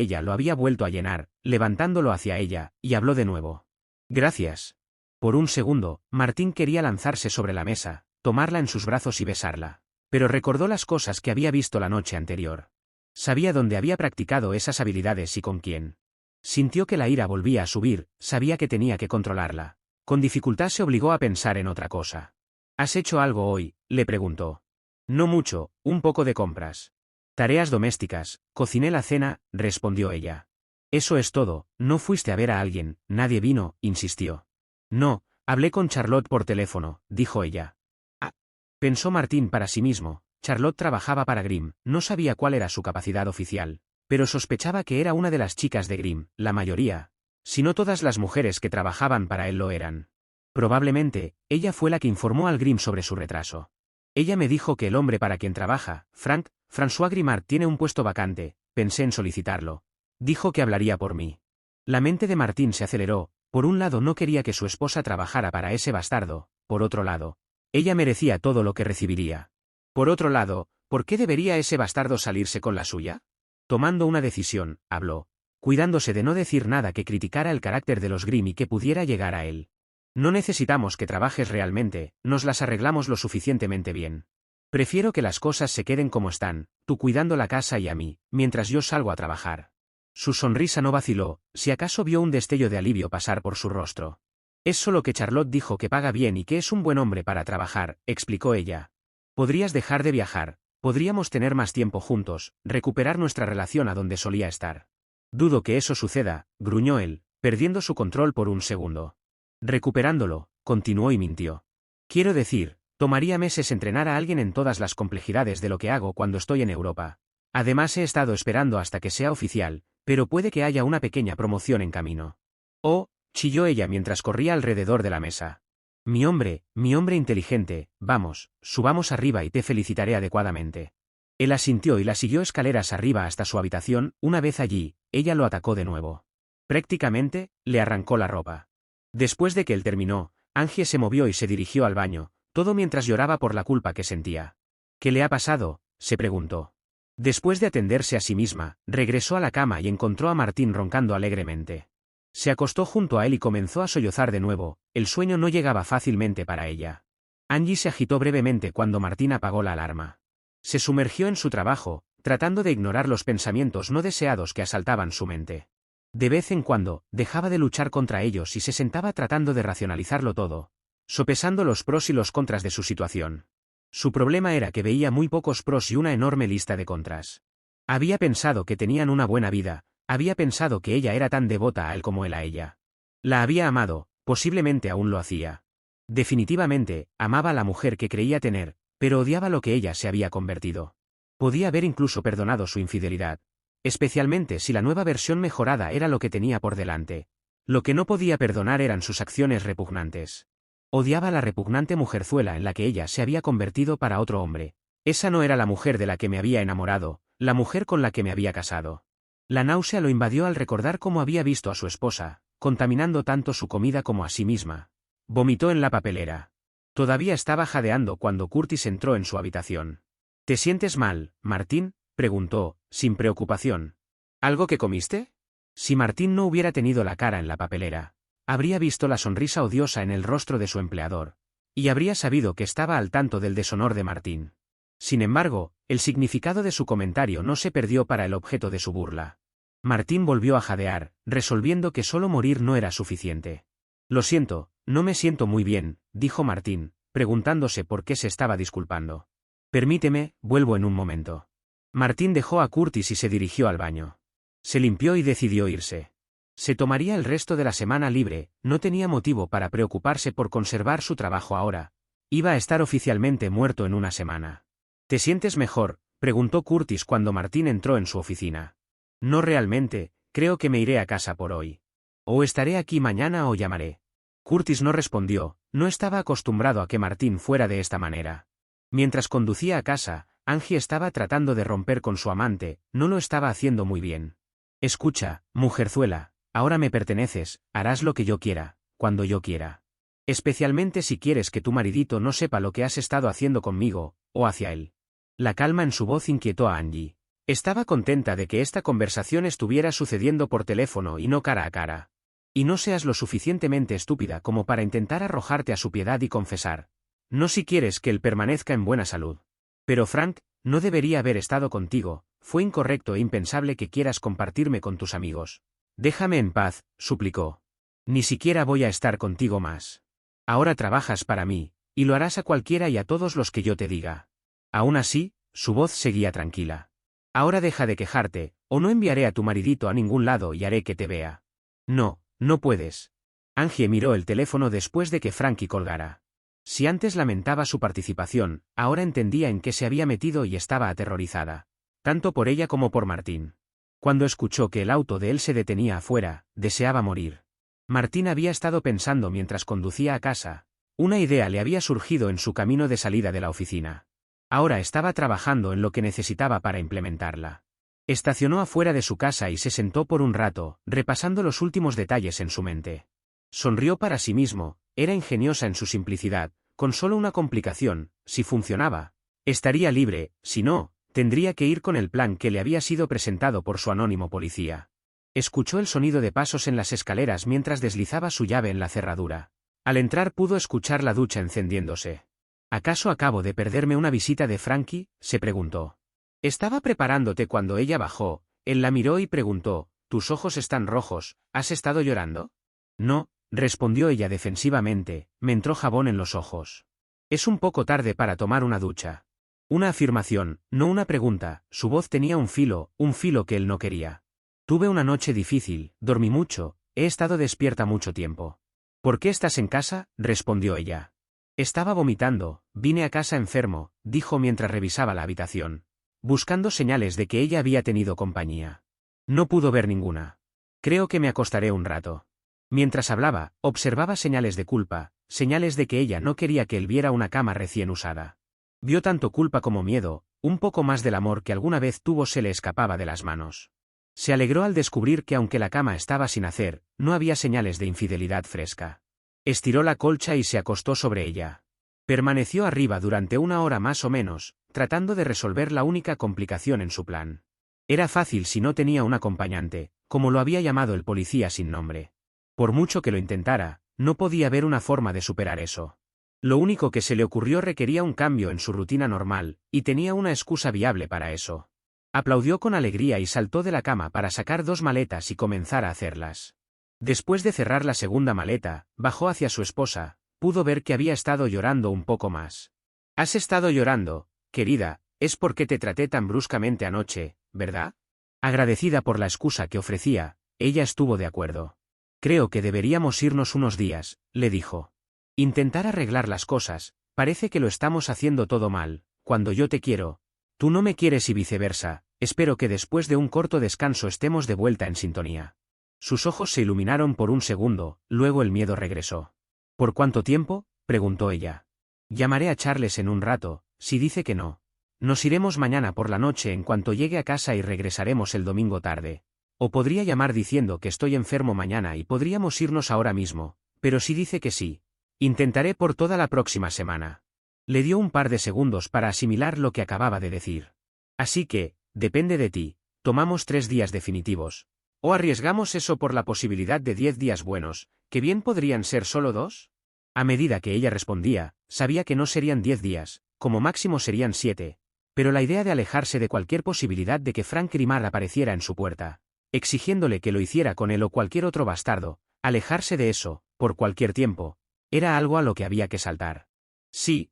ella lo había vuelto a llenar, levantándolo hacia ella, y habló de nuevo. «Gracias». Por un segundo, Martín quería lanzarse sobre la mesa, tomarla en sus brazos y besarla, pero recordó las cosas que había visto la noche anterior. Sabía dónde había practicado esas habilidades y con quién. Sintió que la ira volvía a subir, sabía que tenía que controlarla. Con dificultad se obligó a pensar en otra cosa. ¿Has hecho algo hoy?, le preguntó. No mucho, un poco de compras. Tareas domésticas, cociné la cena, respondió ella. Eso es todo, no fuiste a ver a alguien, nadie vino, insistió. No, hablé con Charlotte por teléfono, dijo ella. Ah, pensó Martín para sí mismo, Charlotte trabajaba para Grimm, no sabía cuál era su capacidad oficial, pero sospechaba que era una de las chicas de Grimm, la mayoría, si no todas las mujeres que trabajaban para él lo eran. Probablemente, ella fue la que informó al Grimm sobre su retraso. Ella me dijo que el hombre para quien trabaja, François Grimard tiene un puesto vacante, pensé en solicitarlo. Dijo que hablaría por mí. La mente de Martín se aceleró. Por un lado no quería que su esposa trabajara para ese bastardo, por otro lado, ella merecía todo lo que recibiría. Por otro lado, ¿por qué debería ese bastardo salirse con la suya? Tomando una decisión, habló, cuidándose de no decir nada que criticara el carácter de los Grimm y que pudiera llegar a él. No necesitamos que trabajes realmente, nos las arreglamos lo suficientemente bien. Prefiero que las cosas se queden como están, tú cuidando la casa y a mí, mientras yo salgo a trabajar. Su sonrisa no vaciló, si acaso vio un destello de alivio pasar por su rostro. Es solo que Charlotte dijo que paga bien y que es un buen hombre para trabajar, explicó ella. Podrías dejar de viajar, podríamos tener más tiempo juntos, recuperar nuestra relación a donde solía estar. Dudo que eso suceda, gruñó él, perdiendo su control por un segundo. Recuperándolo, continuó y mintió. Quiero decir, tomaría meses entrenar a alguien en todas las complejidades de lo que hago cuando estoy en Europa. Además he estado esperando hasta que sea oficial, pero puede que haya una pequeña promoción en camino. Oh, chilló ella mientras corría alrededor de la mesa. Mi hombre inteligente, vamos, subamos arriba y te felicitaré adecuadamente. Él asintió y la siguió escaleras arriba hasta su habitación. Una vez allí, ella lo atacó de nuevo. Prácticamente, le arrancó la ropa. Después de que él terminó, Angie se movió y se dirigió al baño, todo mientras lloraba por la culpa que sentía. ¿Qué le ha pasado?, se preguntó. Después de atenderse a sí misma, regresó a la cama y encontró a Martín roncando alegremente. Se acostó junto a él y comenzó a sollozar de nuevo. El sueño no llegaba fácilmente para ella. Angie se agitó brevemente cuando Martín apagó la alarma. Se sumergió en su trabajo, tratando de ignorar los pensamientos no deseados que asaltaban su mente. De vez en cuando, dejaba de luchar contra ellos y se sentaba tratando de racionalizarlo todo, sopesando los pros y los contras de su situación. Su problema era que veía muy pocos pros y una enorme lista de contras. Había pensado que tenían una buena vida, había pensado que ella era tan devota a él como él a ella. La había amado, posiblemente aún lo hacía. Definitivamente, amaba a la mujer que creía tener, pero odiaba lo que ella se había convertido. Podía haber incluso perdonado su infidelidad, especialmente si la nueva versión mejorada era lo que tenía por delante. Lo que no podía perdonar eran sus acciones repugnantes. Odiaba a la repugnante mujerzuela en la que ella se había convertido para otro hombre. Esa no era la mujer de la que me había enamorado, la mujer con la que me había casado. La náusea lo invadió al recordar cómo había visto a su esposa, contaminando tanto su comida como a sí misma. Vomitó en la papelera. Todavía estaba jadeando cuando Curtis entró en su habitación. ¿Te sientes mal, Martín?, preguntó, sin preocupación. ¿Algo que comiste? Si Martín no hubiera tenido la cara en la papelera, habría visto la sonrisa odiosa en el rostro de su empleador, y habría sabido que estaba al tanto del deshonor de Martín. Sin embargo, el significado de su comentario no se perdió para el objeto de su burla. Martín volvió a jadear, resolviendo que solo morir no era suficiente. Lo siento, no me siento muy bien, dijo Martín, preguntándose por qué se estaba disculpando. Permíteme, vuelvo en un momento. Martín dejó a Curtis y se dirigió al baño. Se limpió y decidió irse. Se tomaría el resto de la semana libre, no tenía motivo para preocuparse por conservar su trabajo ahora. Iba a estar oficialmente muerto en una semana. ¿Te sientes mejor?, preguntó Curtis cuando Martín entró en su oficina. No realmente, creo que me iré a casa por hoy. O estaré aquí mañana o llamaré. Curtis no respondió, no estaba acostumbrado a que Martín fuera de esta manera. Mientras conducía a casa, Angie estaba tratando de romper con su amante, no lo estaba haciendo muy bien. Escucha, mujerzuela, ahora me perteneces, harás lo que yo quiera, cuando yo quiera. Especialmente si quieres que tu maridito no sepa lo que has estado haciendo conmigo, o hacia él. La calma en su voz inquietó a Angie. Estaba contenta de que esta conversación estuviera sucediendo por teléfono y no cara a cara. Y no seas lo suficientemente estúpida como para intentar arrojarte a su piedad y confesar. No si quieres que él permanezca en buena salud. Pero Frank, no debería haber estado contigo, fue incorrecto e impensable que quieras compartirme con tus amigos. Déjame en paz, suplicó. Ni siquiera voy a estar contigo más. Ahora trabajas para mí, y lo harás a cualquiera y a todos los que yo te diga. Aún así, su voz seguía tranquila. Ahora deja de quejarte, o no enviaré a tu maridito a ningún lado y haré que te vea. No, no puedes. Angie miró el teléfono después de que Frankie colgara. Si antes lamentaba su participación, ahora entendía en qué se había metido y estaba aterrorizada. Tanto por ella como por Martín. Cuando escuchó que el auto de él se detenía afuera, deseaba morir. Martín había estado pensando mientras conducía a casa. Una idea le había surgido en su camino de salida de la oficina. Ahora estaba trabajando en lo que necesitaba para implementarla. Estacionó afuera de su casa y se sentó por un rato, repasando los últimos detalles en su mente. Sonrió para sí mismo, era ingeniosa en su simplicidad, con solo una complicación: si funcionaba, estaría libre; si no, tendría que ir con el plan que le había sido presentado por su anónimo policía. Escuchó el sonido de pasos en las escaleras mientras deslizaba su llave en la cerradura. Al entrar pudo escuchar la ducha encendiéndose. ¿Acaso acabo de perderme una visita de Frankie?, se preguntó. Estaba preparándote cuando ella bajó. Él la miró y preguntó: «Tus ojos están rojos, ¿has estado llorando?» «No», respondió ella defensivamente, «me entró jabón en los ojos». «Es un poco tarde para tomar una ducha». Una afirmación, no una pregunta. Su voz tenía un filo que él no quería. «Tuve una noche difícil, dormí mucho, he estado despierta mucho tiempo». «¿Por qué estás en casa?», respondió ella. «Estaba vomitando, vine a casa enfermo», dijo mientras revisaba la habitación, buscando señales de que ella había tenido compañía. No pudo ver ninguna. «Creo que me acostaré un rato». Mientras hablaba, observaba señales de culpa, señales de que ella no quería que él viera una cama recién usada. Vio tanto culpa como miedo, un poco más del amor que alguna vez tuvo se le escapaba de las manos. Se alegró al descubrir que aunque la cama estaba sin hacer, no había señales de infidelidad fresca. Estiró la colcha y se acostó sobre ella. Permaneció arriba durante una hora más o menos, tratando de resolver la única complicación en su plan. Era fácil si no tenía un acompañante, como lo había llamado el policía sin nombre. Por mucho que lo intentara, no podía ver una forma de superar eso. Lo único que se le ocurrió requería un cambio en su rutina normal, y tenía una excusa viable para eso. Aplaudió con alegría y saltó de la cama para sacar 2 maletas y comenzar a hacerlas. Después de cerrar la segunda maleta, bajó hacia su esposa. Pudo ver que había estado llorando un poco más. «Has estado llorando, querida, es porque te traté tan bruscamente anoche, ¿verdad?» Agradecida por la excusa que ofrecía, ella estuvo de acuerdo. «Creo que deberíamos irnos unos días», le dijo. «Intentar arreglar las cosas, parece que lo estamos haciendo todo mal. Cuando yo te quiero, tú no me quieres y viceversa. Espero que después de un corto descanso estemos de vuelta en sintonía». Sus ojos se iluminaron por un segundo, luego el miedo regresó. «¿Por cuánto tiempo?», preguntó ella. «Llamaré a Charles en un rato, si dice que no. Nos iremos mañana por la noche en cuanto llegue a casa y regresaremos el domingo tarde. O podría llamar diciendo que estoy enfermo mañana y podríamos irnos ahora mismo, pero si dice que sí, intentaré por toda la próxima semana». Le dio un par de segundos para asimilar lo que acababa de decir. «Así que, depende de ti, tomamos 3 días definitivos. ¿O arriesgamos eso por la posibilidad de 10 días buenos, que bien podrían ser solo 2? A medida que ella respondía, sabía que no serían 10 días, como máximo serían 7, pero la idea de alejarse de cualquier posibilidad de que Frank Grimard apareciera en su puerta, exigiéndole que lo hiciera con él o cualquier otro bastardo, alejarse de eso, por cualquier tiempo, era algo a lo que había que saltar. «Sí,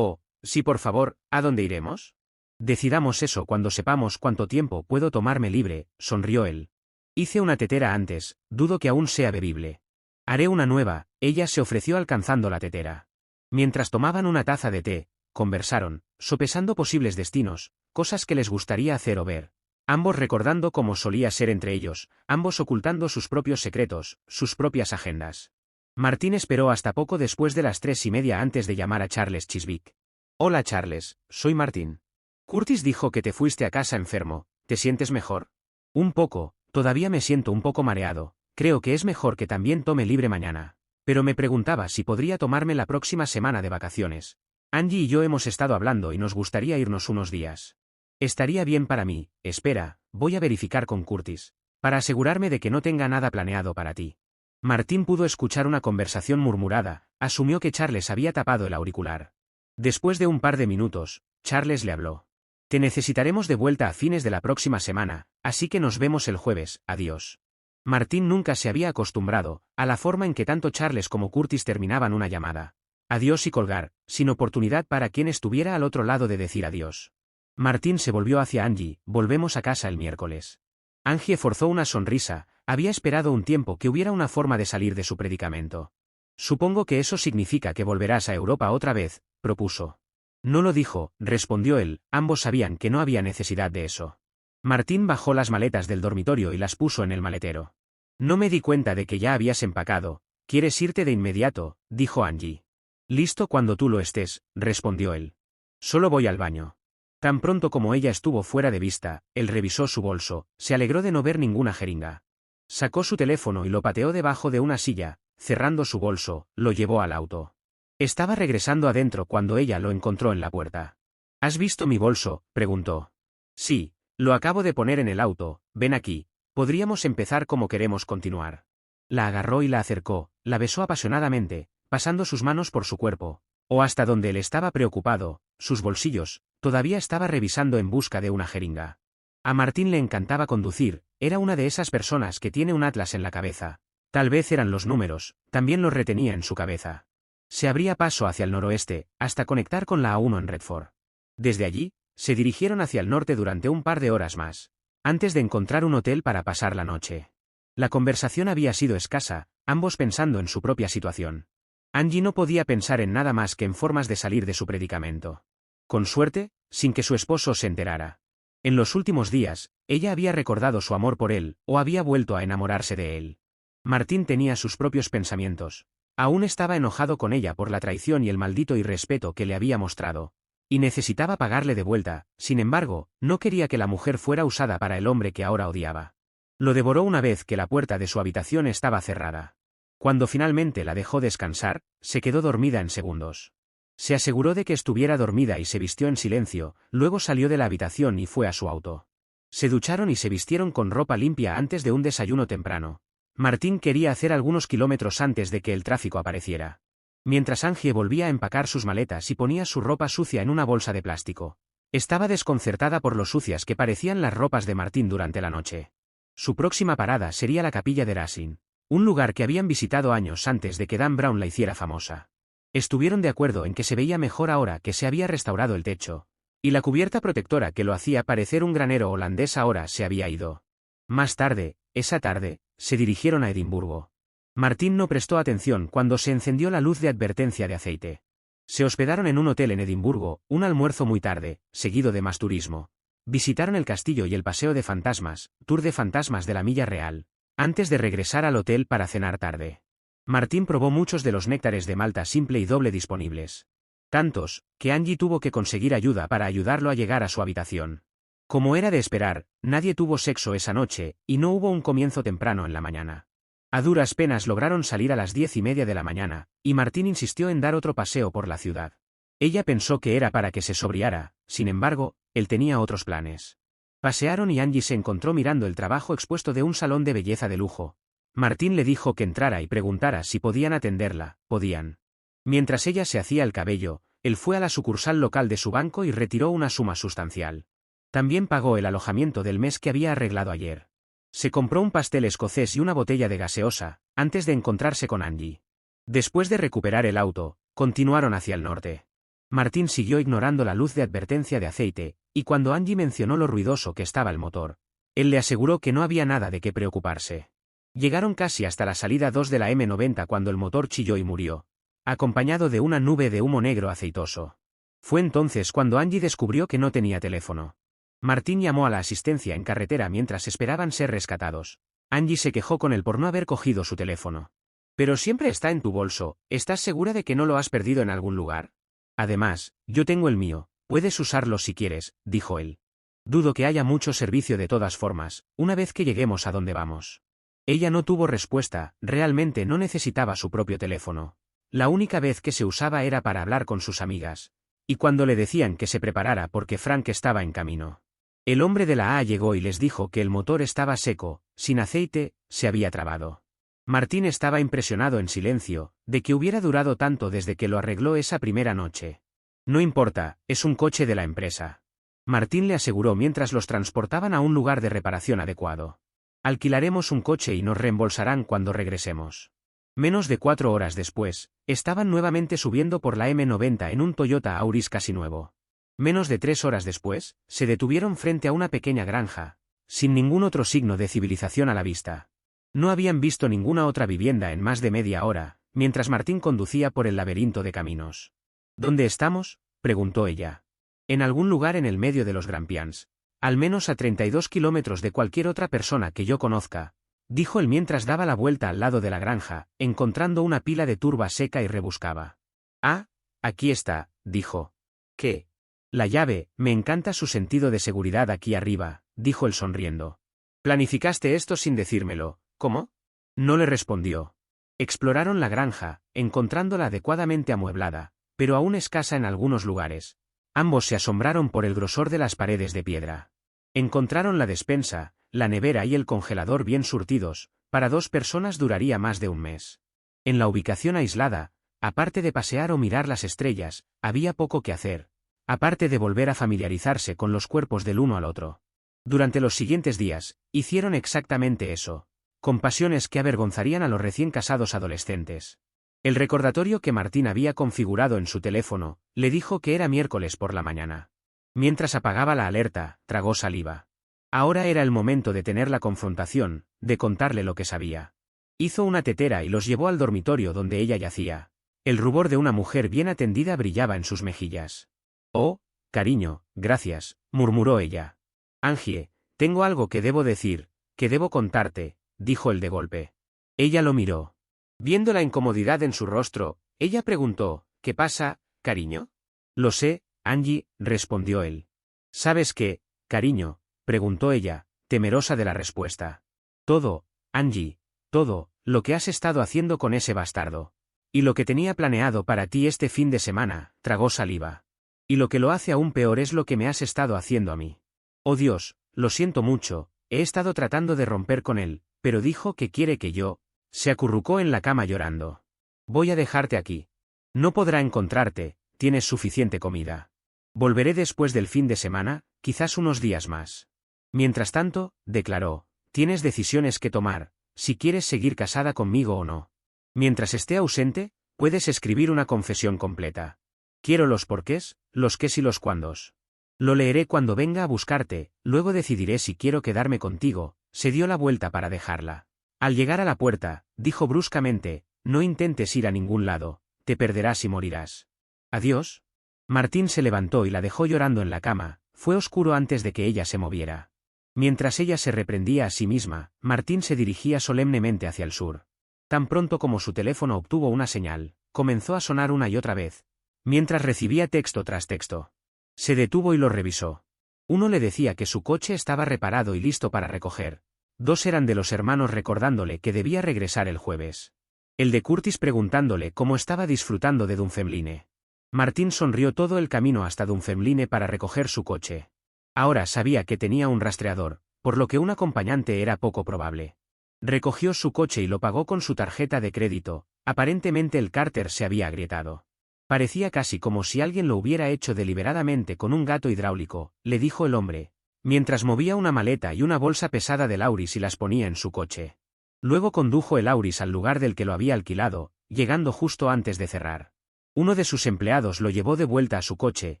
sí, por favor, ¿a dónde iremos?» «Decidamos eso cuando sepamos cuánto tiempo puedo tomarme libre», sonrió él. «Hice una tetera antes, dudo que aún sea bebible». «Haré una nueva», ella se ofreció alcanzando la tetera. Mientras tomaban una taza de té, conversaron, sopesando posibles destinos, cosas que les gustaría hacer o ver. Ambos recordando cómo solía ser entre ellos, ambos ocultando sus propios secretos, sus propias agendas. Martín esperó hasta poco después de las 3:30 antes de llamar a Charles Chiswick. «Hola Charles, soy Martín. Curtis dijo que te fuiste a casa enfermo, ¿te sientes mejor?» «Un poco, todavía me siento un poco mareado, creo que es mejor que también tome libre mañana. Pero me preguntaba si podría tomarme la próxima semana de vacaciones. Angie y yo hemos estado hablando y nos gustaría irnos unos días. Estaría bien para mí. Espera, voy a verificar con Curtis, para asegurarme de que no tenga nada planeado para ti». Martín pudo escuchar una conversación murmurada, asumió que Charles había tapado el auricular. Después de un par de minutos, Charles le habló. «Te necesitaremos de vuelta a fines de la próxima semana, así que nos vemos el jueves, adiós». Martín nunca se había acostumbrado a la forma en que tanto Charles como Curtis terminaban una llamada. Adiós y colgar, sin oportunidad para quien estuviera al otro lado de decir adiós. Martín se volvió hacia Angie. «Volvemos a casa el miércoles». Angie forzó una sonrisa, había esperado un tiempo que hubiera una forma de salir de su predicamento. «Supongo que eso significa que volverás a Europa otra vez», propuso. «No lo dijo», respondió él, ambos sabían que no había necesidad de eso. Martín bajó las maletas del dormitorio y las puso en el maletero. «No me di cuenta de que ya habías empacado. ¿Quieres irte de inmediato?», dijo Angie. «Listo cuando tú lo estés», respondió él. «Solo voy al baño». Tan pronto como ella estuvo fuera de vista, él revisó su bolso, se alegró de no ver ninguna jeringa. Sacó su teléfono y lo pateó debajo de una silla, cerrando su bolso, lo llevó al auto. Estaba regresando adentro cuando ella lo encontró en la puerta. ¿Has visto mi bolso?, preguntó. Sí, lo acabo de poner en el auto, ven aquí, podríamos empezar como queremos continuar. La agarró y la acercó, la besó apasionadamente, pasando sus manos por su cuerpo, o hasta donde él estaba preocupado, sus bolsillos, todavía estaba revisando en busca de una jeringa. A Martín le encantaba conducir, era una de esas personas que tiene un atlas en la cabeza. Tal vez eran los números, también los retenía en su cabeza. Se abría paso hacia el noroeste, hasta conectar con la A1 en Redford. Desde allí, se dirigieron hacia el norte durante un par de horas más, antes de encontrar un hotel para pasar la noche. La conversación había sido escasa, ambos pensando en su propia situación. Angie no podía pensar en nada más que en formas de salir de su predicamento. Con suerte, sin que su esposo se enterara. En los últimos días, ella había recordado su amor por él, o había vuelto a enamorarse de él. Martín tenía sus propios pensamientos. Aún estaba enojado con ella por la traición y el maldito irrespeto que le había mostrado. Y necesitaba pagarle de vuelta, sin embargo, no quería que la mujer fuera usada para el hombre que ahora odiaba. Lo devoró una vez que la puerta de su habitación estaba cerrada. Cuando finalmente la dejó descansar, se quedó dormida en segundos. Se aseguró de que estuviera dormida y se vistió en silencio, luego salió de la habitación y fue a su auto. Se ducharon y se vistieron con ropa limpia antes de un desayuno temprano. Martín quería hacer algunos kilómetros antes de que el tráfico apareciera. Mientras Angie volvía a empacar sus maletas y ponía su ropa sucia en una bolsa de plástico. Estaba desconcertada por lo sucias que parecían las ropas de Martín durante la noche. Su próxima parada sería la capilla de Racine, un lugar que habían visitado años antes de que Dan Brown la hiciera famosa. Estuvieron de acuerdo en que se veía mejor ahora que se había restaurado el techo, y la cubierta protectora que lo hacía parecer un granero holandés ahora se había ido. Más tarde, esa tarde, se dirigieron a Edimburgo. Martín no prestó atención cuando se encendió la luz de advertencia de aceite. Se hospedaron en un hotel en Edimburgo, un almuerzo muy tarde, seguido de más turismo. Visitaron el castillo y el paseo de fantasmas, tour de fantasmas de la Milla Real, antes de regresar al hotel para cenar tarde. Martín probó muchos de los néctares de malta simple y doble disponibles. Tantos, que Angie tuvo que conseguir ayuda para ayudarlo a llegar a su habitación. Como era de esperar, nadie tuvo sexo esa noche, y no hubo un comienzo temprano en la mañana. A duras penas lograron salir a las 10:30 de la mañana, y Martín insistió en dar otro paseo por la ciudad. Ella pensó que era para que se sobriara, sin embargo, él tenía otros planes. Pasearon y Angie se encontró mirando el trabajo expuesto de un salón de belleza de lujo. Martín le dijo que entrara y preguntara si podían atenderla, podían. Mientras ella se hacía el cabello, él fue a la sucursal local de su banco y retiró una suma sustancial. También pagó el alojamiento del mes que había arreglado ayer. Se compró un pastel escocés y una botella de gaseosa, antes de encontrarse con Angie. Después de recuperar el auto, continuaron hacia el norte. Martín siguió ignorando la luz de advertencia de aceite, y cuando Angie mencionó lo ruidoso que estaba el motor, él le aseguró que no había nada de qué preocuparse. Llegaron casi hasta la salida 2 de la M90 cuando el motor chilló y murió, acompañado de una nube de humo negro aceitoso. Fue entonces cuando Angie descubrió que no tenía teléfono. Martín llamó a la asistencia en carretera mientras esperaban ser rescatados. Angie se quejó con él por no haber cogido su teléfono. Pero siempre está en tu bolso, ¿estás segura de que no lo has perdido en algún lugar? Además, yo tengo el mío, puedes usarlo si quieres, dijo él. Dudo que haya mucho servicio de todas formas, una vez que lleguemos a donde vamos. Ella no tuvo respuesta, realmente no necesitaba su propio teléfono. La única vez que se usaba era para hablar con sus amigas. Y cuando le decían que se preparara porque Frank estaba en camino. El hombre de la A llegó y les dijo que el motor estaba seco, sin aceite, se había trabado. Martín estaba impresionado en silencio, de que hubiera durado tanto desde que lo arregló esa primera noche. No importa, es un coche de la empresa. Martín le aseguró mientras los transportaban a un lugar de reparación adecuado. Alquilaremos un coche y nos reembolsarán cuando regresemos. Menos de 4 horas después, estaban nuevamente subiendo por la M90 en un Toyota Auris casi nuevo. Menos de 3 horas después, se detuvieron frente a una pequeña granja, sin ningún otro signo de civilización a la vista. No habían visto ninguna otra vivienda en más de media hora, mientras Martín conducía por el laberinto de caminos. ¿Dónde estamos?, preguntó ella. En algún lugar en el medio de los Grampians, al menos a 32 kilómetros de cualquier otra persona que yo conozca, dijo él mientras daba la vuelta al lado de la granja, encontrando una pila de turba seca y rebuscaba. Ah, aquí está, dijo. ¿Qué? La llave, me encanta su sentido de seguridad aquí arriba, dijo él sonriendo. ¿Planificaste esto sin decírmelo? ¿Cómo? No le respondió. Exploraron la granja, encontrándola adecuadamente amueblada, pero aún escasa en algunos lugares. Ambos se asombraron por el grosor de las paredes de piedra. Encontraron la despensa, la nevera y el congelador bien surtidos, para 2 personas duraría más de un mes. En la ubicación aislada, aparte de pasear o mirar las estrellas, había poco que hacer, aparte de volver a familiarizarse con los cuerpos del uno al otro. Durante los siguientes días, hicieron exactamente eso, con pasiones que avergonzarían a los recién casados adolescentes. El recordatorio que Martín había configurado en su teléfono, le dijo que era miércoles por la mañana. Mientras apagaba la alerta, tragó saliva. Ahora era el momento de tener la confrontación, de contarle lo que sabía. Hizo una tetera y los llevó al dormitorio donde ella yacía. El rubor de una mujer bien atendida brillaba en sus mejillas. «Oh, cariño, gracias», murmuró ella. «Angie, tengo algo que debo decir, que debo contarte», dijo él de golpe. Ella lo miró. Viendo la incomodidad en su rostro, ella preguntó, «¿Qué pasa, cariño?» «Lo sé, Angie», respondió él. «¿Sabes qué, cariño?», preguntó ella, temerosa de la respuesta. «Todo, Angie, todo, lo que has estado haciendo con ese bastardo. Y lo que tenía planeado para ti este fin de semana», tragó saliva. «Y lo que lo hace aún peor es lo que me has estado haciendo a mí. Oh Dios, lo siento mucho, he estado tratando de romper con él, pero dijo que quiere que yo». Se acurrucó en la cama llorando. «Voy a dejarte aquí. No podrá encontrarte, tienes suficiente comida. Volveré después del fin de semana, quizás unos días más. Mientras tanto», declaró, «tienes decisiones que tomar, si quieres seguir casada conmigo o no. Mientras esté ausente, puedes escribir una confesión completa. Quiero los porqués, los qués y los cuándos. Lo leeré cuando venga a buscarte, luego decidiré si quiero quedarme contigo». Se dio la vuelta para dejarla. Al llegar a la puerta, dijo bruscamente, «No intentes ir a ningún lado, te perderás y morirás. Adiós». Martín se levantó y la dejó llorando en la cama. Fue oscuro antes de que ella se moviera. Mientras ella se reprendía a sí misma, Martín se dirigía solemnemente hacia el sur. Tan pronto como su teléfono obtuvo una señal, comenzó a sonar una y otra vez, mientras recibía texto tras texto. Se detuvo y lo revisó. Uno le decía que su coche estaba reparado y listo para recoger. 2 eran de los hermanos recordándole que debía regresar el jueves. El de Curtis preguntándole cómo estaba disfrutando de Dunfermline. Martín sonrió todo el camino hasta Dunfermline para recoger su coche. Ahora sabía que tenía un rastreador, por lo que un acompañante era poco probable. Recogió su coche y lo pagó con su tarjeta de crédito. Aparentemente el cárter se había agrietado. Parecía casi como si alguien lo hubiera hecho deliberadamente con un gato hidráulico, le dijo el hombre, mientras movía una maleta y una bolsa pesada del Auris y las ponía en su coche. Luego condujo el Auris al lugar del que lo había alquilado, llegando justo antes de cerrar. Uno de sus empleados lo llevó de vuelta a su coche,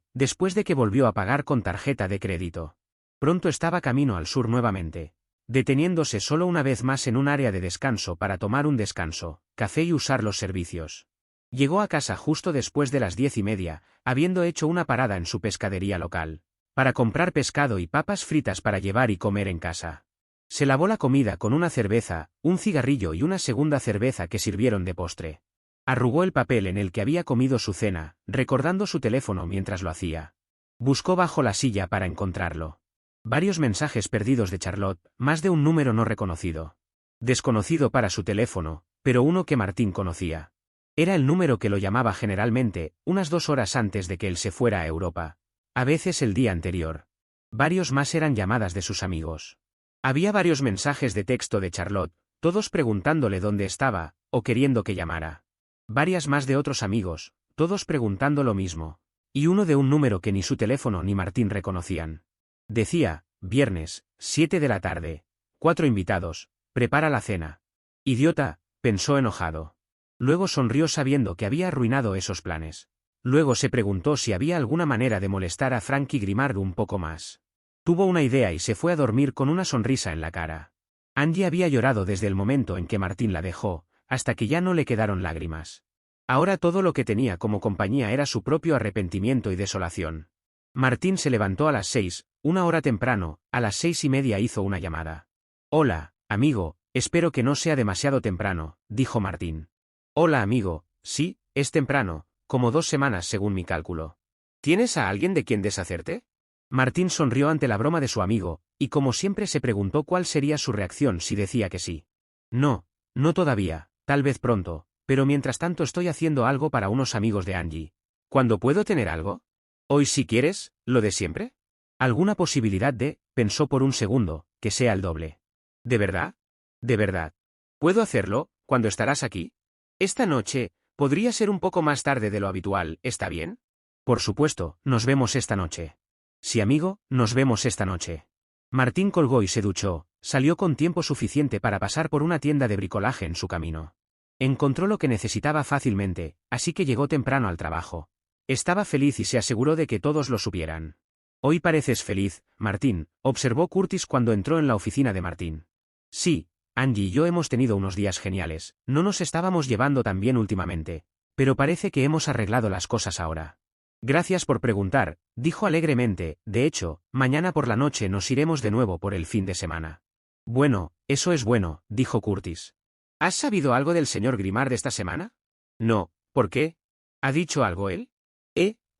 después de que volvió a pagar con tarjeta de crédito. Pronto estaba camino al sur nuevamente, deteniéndose solo una vez más en un área de descanso para tomar un descanso, café y usar los servicios. Llegó a casa justo después de las 10:30, habiendo hecho una parada en su pescadería local, para comprar pescado y papas fritas para llevar y comer en casa. Se lavó la comida con una cerveza, un cigarrillo y una segunda cerveza que sirvieron de postre. Arrugó el papel en el que había comido su cena, recordando su teléfono mientras lo hacía. Buscó bajo la silla para encontrarlo. Varios mensajes perdidos de Charlotte, más de un número no reconocido. Desconocido para su teléfono, pero uno que Martín conocía. Era el número que lo llamaba generalmente, unas 2 horas antes de que él se fuera a Europa. A veces el día anterior. Varios más eran llamadas de sus amigos. Había varios mensajes de texto de Charlotte, todos preguntándole dónde estaba, o queriendo que llamara. Varias más de otros amigos, todos preguntando lo mismo. Y uno de un número que ni su teléfono ni Martín reconocían. Decía, viernes, 7 de la tarde. 4 invitados, prepara la cena. Idiota, pensó enojado. Luego sonrió sabiendo que había arruinado esos planes. Luego se preguntó si había alguna manera de molestar a Frankie Grimard un poco más. Tuvo una idea y se fue a dormir con una sonrisa en la cara. Angie había llorado desde el momento en que Martín la dejó, hasta que ya no le quedaron lágrimas. Ahora todo lo que tenía como compañía era su propio arrepentimiento y desolación. Martín se levantó a las 6, una hora temprano, a las 6:30 hizo una llamada. «Hola, amigo, espero que no sea demasiado temprano», dijo Martín. «Hola amigo, sí, es temprano, como 2 semanas según mi cálculo». ¿Tienes a alguien de quien deshacerte? Martín sonrió ante la broma de su amigo, y como siempre se preguntó cuál sería su reacción si decía que sí. No, no todavía, tal vez pronto, pero mientras tanto estoy haciendo algo para unos amigos de Angie. ¿Cuándo puedo tener algo? Hoy si quieres, lo de siempre. ¿Alguna posibilidad de, pensó por un segundo, que sea el doble? ¿De verdad? ¿De verdad? ¿Puedo hacerlo, cuando estarás aquí? Esta noche, podría ser un poco más tarde de lo habitual, ¿está bien? Por supuesto, nos vemos esta noche. Sí, amigo, nos vemos esta noche. Martín colgó y se duchó, salió con tiempo suficiente para pasar por una tienda de bricolaje en su camino. Encontró lo que necesitaba fácilmente, así que llegó temprano al trabajo. Estaba feliz y se aseguró de que todos lo supieran. Hoy pareces feliz, Martín, observó Curtis cuando entró en la oficina de Martín. Sí, Angie y yo hemos tenido unos días geniales, no nos estábamos llevando tan bien últimamente, pero parece que hemos arreglado las cosas ahora. Gracias por preguntar, dijo alegremente, de hecho, mañana por la noche nos iremos de nuevo por el fin de semana. Bueno, eso es bueno, dijo Curtis. ¿Has sabido algo del señor Grimard esta semana? No, ¿por qué? ¿Ha dicho algo él?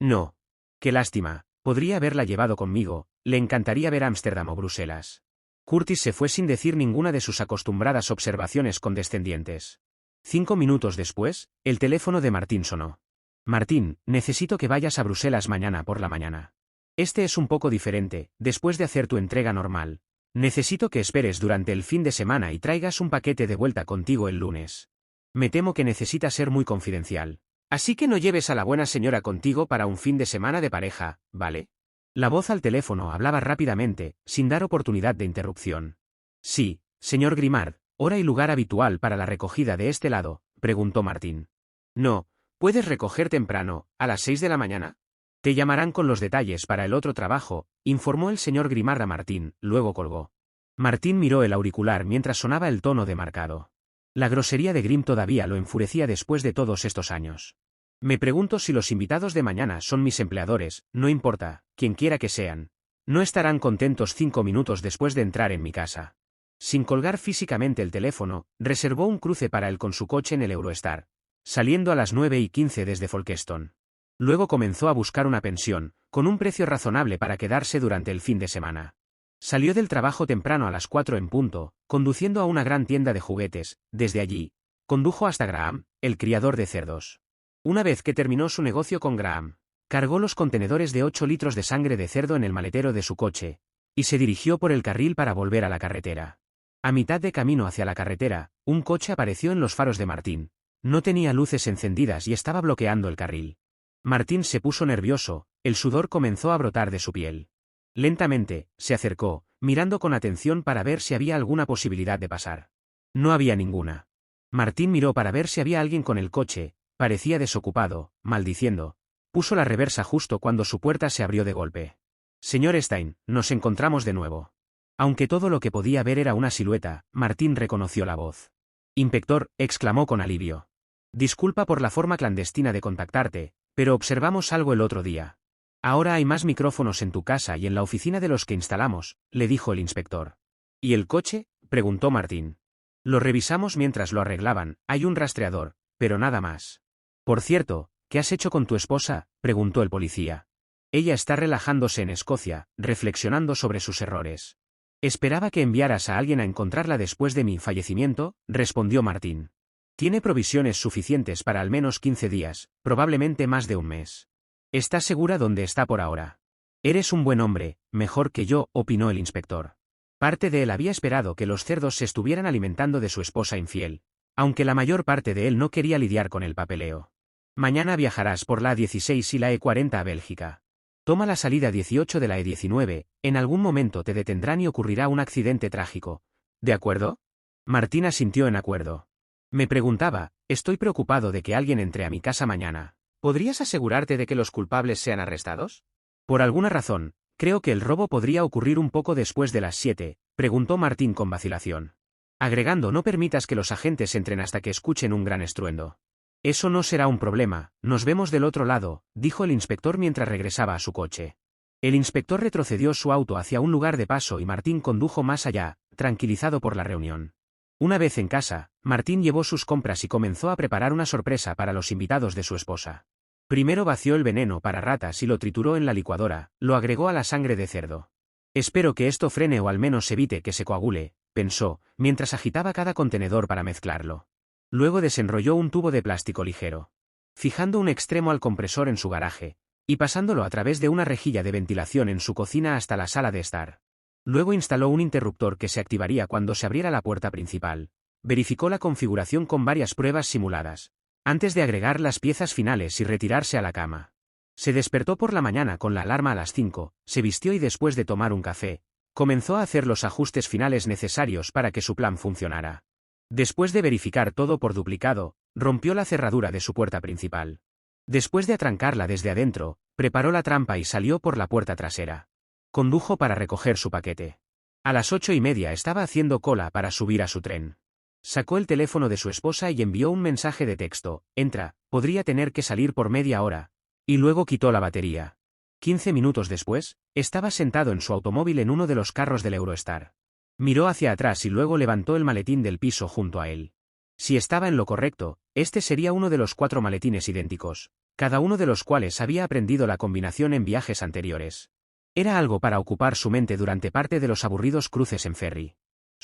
No. Qué lástima, podría haberla llevado conmigo, le encantaría ver Ámsterdam o Bruselas. Curtis se fue sin decir ninguna de sus acostumbradas observaciones condescendientes. 5 minutos después, el teléfono de Martín sonó. Martín, necesito que vayas a Bruselas mañana por la mañana. Este es un poco diferente, después de hacer tu entrega normal. Necesito que esperes durante el fin de semana y traigas un paquete de vuelta contigo el lunes. Me temo que necesita ser muy confidencial. Así que no lleves a la buena señora contigo para un fin de semana de pareja, ¿vale? La voz al teléfono hablaba rápidamente, sin dar oportunidad de interrupción. Sí, señor Grimard, ¿hora y lugar habitual para la recogida de este lado?, preguntó Martín. No, ¿puedes recoger temprano, a las 6 de la mañana? Te llamarán con los detalles para el otro trabajo, informó el señor Grimard a Martín, luego colgó. Martín miró el auricular mientras sonaba el tono demarcado. La grosería de Grimm todavía lo enfurecía después de todos estos años. Me pregunto si los invitados de mañana son mis empleadores, no importa, quien quiera que sean. No estarán contentos 5 minutos después de entrar en mi casa. Sin colgar físicamente el teléfono, reservó un cruce para él con su coche en el Eurostar, saliendo a las 9:15 desde Folkestone. Luego comenzó a buscar una pensión, con un precio razonable para quedarse durante el fin de semana. Salió del trabajo temprano a las 4 en punto, conduciendo a una gran tienda de juguetes. Desde allí, condujo hasta Graham, el criador de cerdos. Una vez que terminó su negocio con Graham, cargó los contenedores de 8 litros de sangre de cerdo en el maletero de su coche, y se dirigió por el carril para volver a la carretera. A mitad de camino hacia la carretera, un coche apareció en los faros de Martín. No tenía luces encendidas y estaba bloqueando el carril. Martín se puso nervioso, el sudor comenzó a brotar de su piel. Lentamente, se acercó, mirando con atención para ver si había alguna posibilidad de pasar. No había ninguna. Martín miró para ver si había alguien con el coche, parecía desocupado, maldiciendo. Puso la reversa justo cuando su puerta se abrió de golpe. Señor Stein, nos encontramos de nuevo. Aunque todo lo que podía ver era una silueta, Martín reconoció la voz. Inspector, exclamó con alivio. Disculpa por la forma clandestina de contactarte, pero observamos algo el otro día. Ahora hay más micrófonos en tu casa y en la oficina de los que instalamos, le dijo el inspector. ¿Y el coche?, preguntó Martín. Lo revisamos mientras lo arreglaban, hay un rastreador, pero nada más. Por cierto, ¿qué has hecho con tu esposa?, preguntó el policía. Ella está relajándose en Escocia, reflexionando sobre sus errores. Esperaba que enviaras a alguien a encontrarla después de mi fallecimiento, respondió Martín. Tiene provisiones suficientes para al menos 15 días, probablemente más de un mes. ¿Estás segura dónde está por ahora? Eres un buen hombre, mejor que yo, opinó el inspector. Parte de él había esperado que los cerdos se estuvieran alimentando de su esposa infiel, aunque la mayor parte de él no quería lidiar con el papeleo. Mañana viajarás por la A16 y la E40 a Bélgica. Toma la salida 18 de la E19, en algún momento te detendrán y ocurrirá un accidente trágico. ¿De acuerdo? Martín asintió en acuerdo. Me preguntaba, estoy preocupado de que alguien entre a mi casa mañana. ¿Podrías asegurarte de que los culpables sean arrestados? Por alguna razón, creo que el robo podría ocurrir un poco después de las 7, preguntó Martín con vacilación. Agregando, no permitas que los agentes entren hasta que escuchen un gran estruendo. Eso no será un problema, nos vemos del otro lado, dijo el inspector mientras regresaba a su coche. El inspector retrocedió su auto hacia un lugar de paso y Martín condujo más allá, tranquilizado por la reunión. Una vez en casa, Martín llevó sus compras y comenzó a preparar una sorpresa para los invitados de su esposa. Primero vació el veneno para ratas y lo trituró en la licuadora, lo agregó a la sangre de cerdo. Espero que esto frene o al menos evite que se coagule, pensó, mientras agitaba cada contenedor para mezclarlo. Luego desenrolló un tubo de plástico ligero. Fijando un extremo al compresor en su garaje, y pasándolo a través de una rejilla de ventilación en su cocina hasta la sala de estar. Luego instaló un interruptor que se activaría cuando se abriera la puerta principal. Verificó la configuración con varias pruebas simuladas, antes de agregar las piezas finales y retirarse a la cama. Se despertó por la mañana con la alarma a las 5, se vistió y después de tomar un café, comenzó a hacer los ajustes finales necesarios para que su plan funcionara. Después de verificar todo por duplicado, rompió la cerradura de su puerta principal. Después de atrancarla desde adentro, preparó la trampa y salió por la puerta trasera. Condujo para recoger su paquete. A las 8:30 estaba haciendo cola para subir a su tren. Sacó el teléfono de su esposa y envió un mensaje de texto: entra, podría tener que salir por media hora. Y luego quitó la batería. 15 minutos después, estaba sentado en su automóvil en uno de los carros del Eurostar. Miró hacia atrás y luego levantó el maletín del piso junto a él. Si estaba en lo correcto, este sería uno de los 4 maletines idénticos, cada uno de los cuales había aprendido la combinación en viajes anteriores. Era algo para ocupar su mente durante parte de los aburridos cruces en ferry.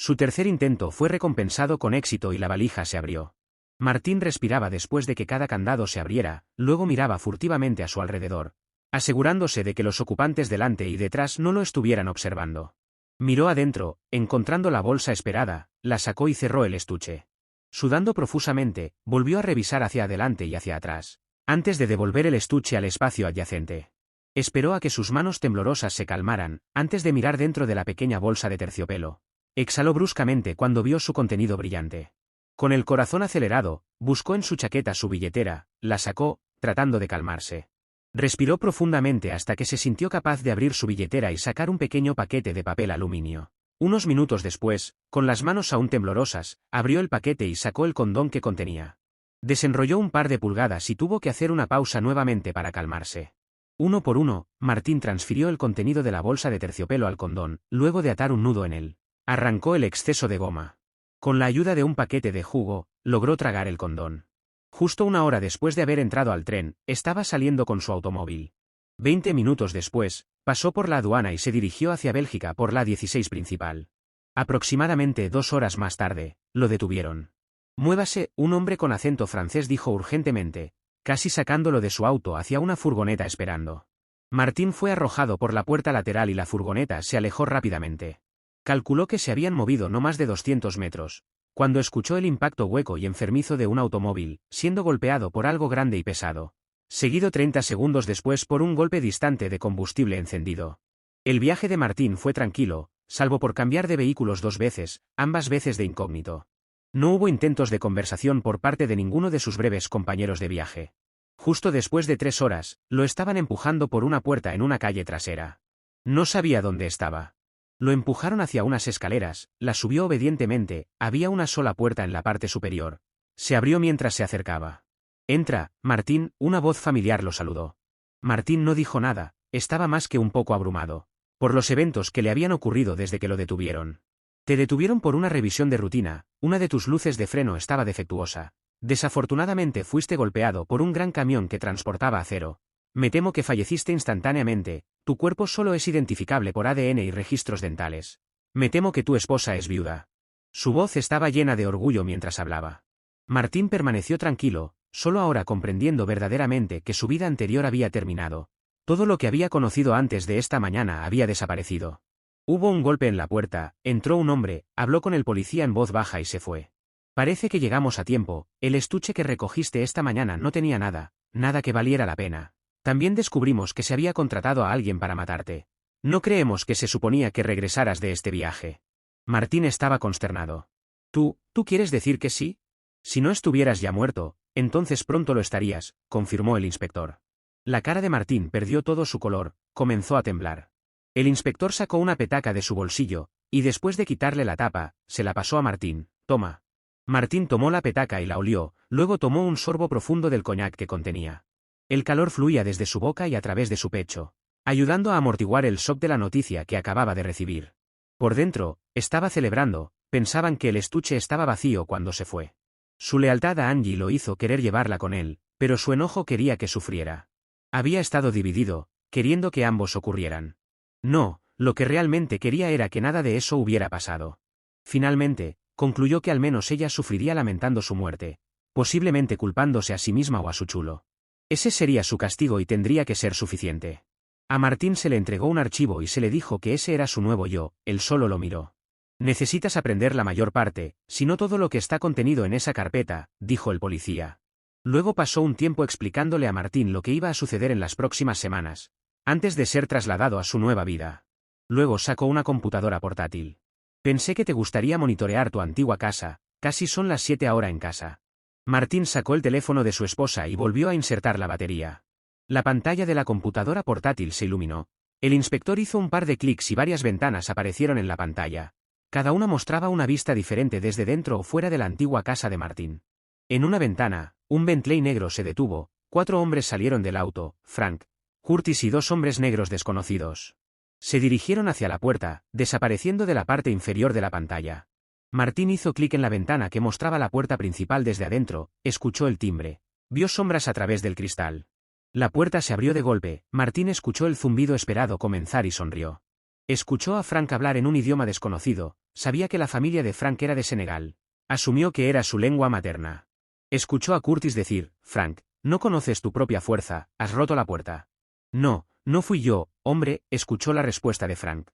Su tercer intento fue recompensado con éxito y la valija se abrió. Martín respiraba después de que cada candado se abriera, luego miraba furtivamente a su alrededor, asegurándose de que los ocupantes delante y detrás no lo estuvieran observando. Miró adentro, encontrando la bolsa esperada, la sacó y cerró el estuche. Sudando profusamente, volvió a revisar hacia adelante y hacia atrás, antes de devolver el estuche al espacio adyacente. Esperó a que sus manos temblorosas se calmaran, antes de mirar dentro de la pequeña bolsa de terciopelo. Exhaló bruscamente cuando vio su contenido brillante. Con el corazón acelerado, buscó en su chaqueta su billetera, la sacó, tratando de calmarse. Respiró profundamente hasta que se sintió capaz de abrir su billetera y sacar un pequeño paquete de papel aluminio. Unos minutos después, con las manos aún temblorosas, abrió el paquete y sacó el condón que contenía. Desenrolló un par de pulgadas y tuvo que hacer una pausa nuevamente para calmarse. Uno por uno, Martín transfirió el contenido de la bolsa de terciopelo al condón, luego de atar un nudo en él. Arrancó el exceso de goma. Con la ayuda de un paquete de jugo, logró tragar el condón. Justo una hora después de haber entrado al tren, estaba saliendo con su automóvil. 20 minutos después, pasó por la aduana y se dirigió hacia Bélgica por la 16 principal. Aproximadamente 2 horas más tarde, lo detuvieron. Muévase, un hombre con acento francés dijo urgentemente, casi sacándolo de su auto hacia una furgoneta esperando. Martín fue arrojado por la puerta lateral y la furgoneta se alejó rápidamente. Calculó que se habían movido no más de 200 metros, cuando escuchó el impacto hueco y enfermizo de un automóvil, siendo golpeado por algo grande y pesado, seguido 30 segundos después por un golpe distante de combustible encendido. El viaje de Martín fue tranquilo, salvo por cambiar de vehículos 2 veces, ambas veces de incógnito. No hubo intentos de conversación por parte de ninguno de sus breves compañeros de viaje. Justo después de 3 horas, lo estaban empujando por una puerta en una calle trasera. No sabía dónde estaba. Lo empujaron hacia unas escaleras, las subió obedientemente, había una sola puerta en la parte superior. Se abrió mientras se acercaba. «Entra, Martín», una voz familiar lo saludó. Martín no dijo nada, estaba más que un poco abrumado, por los eventos que le habían ocurrido desde que lo detuvieron. Te detuvieron por una revisión de rutina, una de tus luces de freno estaba defectuosa. Desafortunadamente fuiste golpeado por un gran camión que transportaba acero. Me temo que falleciste instantáneamente, tu cuerpo solo es identificable por ADN y registros dentales. Me temo que tu esposa es viuda. Su voz estaba llena de orgullo mientras hablaba. Martín permaneció tranquilo, solo ahora comprendiendo verdaderamente que su vida anterior había terminado. Todo lo que había conocido antes de esta mañana había desaparecido. Hubo un golpe en la puerta, entró un hombre, habló con el policía en voz baja y se fue. Parece que llegamos a tiempo, el estuche que recogiste esta mañana no tenía nada, nada que valiera la pena. También descubrimos que se había contratado a alguien para matarte. No creemos que se suponía que regresaras de este viaje. Martín estaba consternado. ¿Tú quieres decir que sí? Si no estuvieras ya muerto, entonces pronto lo estarías, confirmó el inspector. La cara de Martín perdió todo su color, comenzó a temblar. El inspector sacó una petaca de su bolsillo, y después de quitarle la tapa, se la pasó a Martín. Toma. Martín tomó la petaca y la olió, luego tomó un sorbo profundo del coñac que contenía. El calor fluía desde su boca y a través de su pecho, ayudando a amortiguar el shock de la noticia que acababa de recibir. Por dentro, estaba celebrando, pensaban que el estuche estaba vacío cuando se fue. Su lealtad a Angie lo hizo querer llevarla con él, pero su enojo quería que sufriera. Había estado dividido, queriendo que ambos ocurrieran. No, lo que realmente quería era que nada de eso hubiera pasado. Finalmente, concluyó que al menos ella sufriría lamentando su muerte, posiblemente culpándose a sí misma o a su chulo. Ese sería su castigo y tendría que ser suficiente. A Martín se le entregó un archivo y se le dijo que ese era su nuevo yo, él solo lo miró. Necesitas aprender la mayor parte, si no todo lo que está contenido en esa carpeta, dijo el policía. Luego pasó un tiempo explicándole a Martín lo que iba a suceder en las próximas semanas, antes de ser trasladado a su nueva vida. Luego sacó una computadora portátil. Pensé que te gustaría monitorear tu antigua casa, casi son las 7 ahora en casa. Martín sacó el teléfono de su esposa y volvió a insertar la batería. La pantalla de la computadora portátil se iluminó. El inspector hizo un par de clics y varias ventanas aparecieron en la pantalla. Cada una mostraba una vista diferente desde dentro o fuera de la antigua casa de Martín. En una ventana, un Bentley negro se detuvo, 4 hombres salieron del auto, Frank, Curtis y 2 hombres negros desconocidos. Se dirigieron hacia la puerta, desapareciendo de la parte inferior de la pantalla. Martín hizo clic en la ventana que mostraba la puerta principal desde adentro, escuchó el timbre. Vio sombras a través del cristal. La puerta se abrió de golpe, Martín escuchó el zumbido esperado comenzar y sonrió. Escuchó a Frank hablar en un idioma desconocido, sabía que la familia de Frank era de Senegal. Asumió que era su lengua materna. Escuchó a Curtis decir, Frank, no conoces tu propia fuerza, has roto la puerta. No, no fui yo, hombre, escuchó la respuesta de Frank.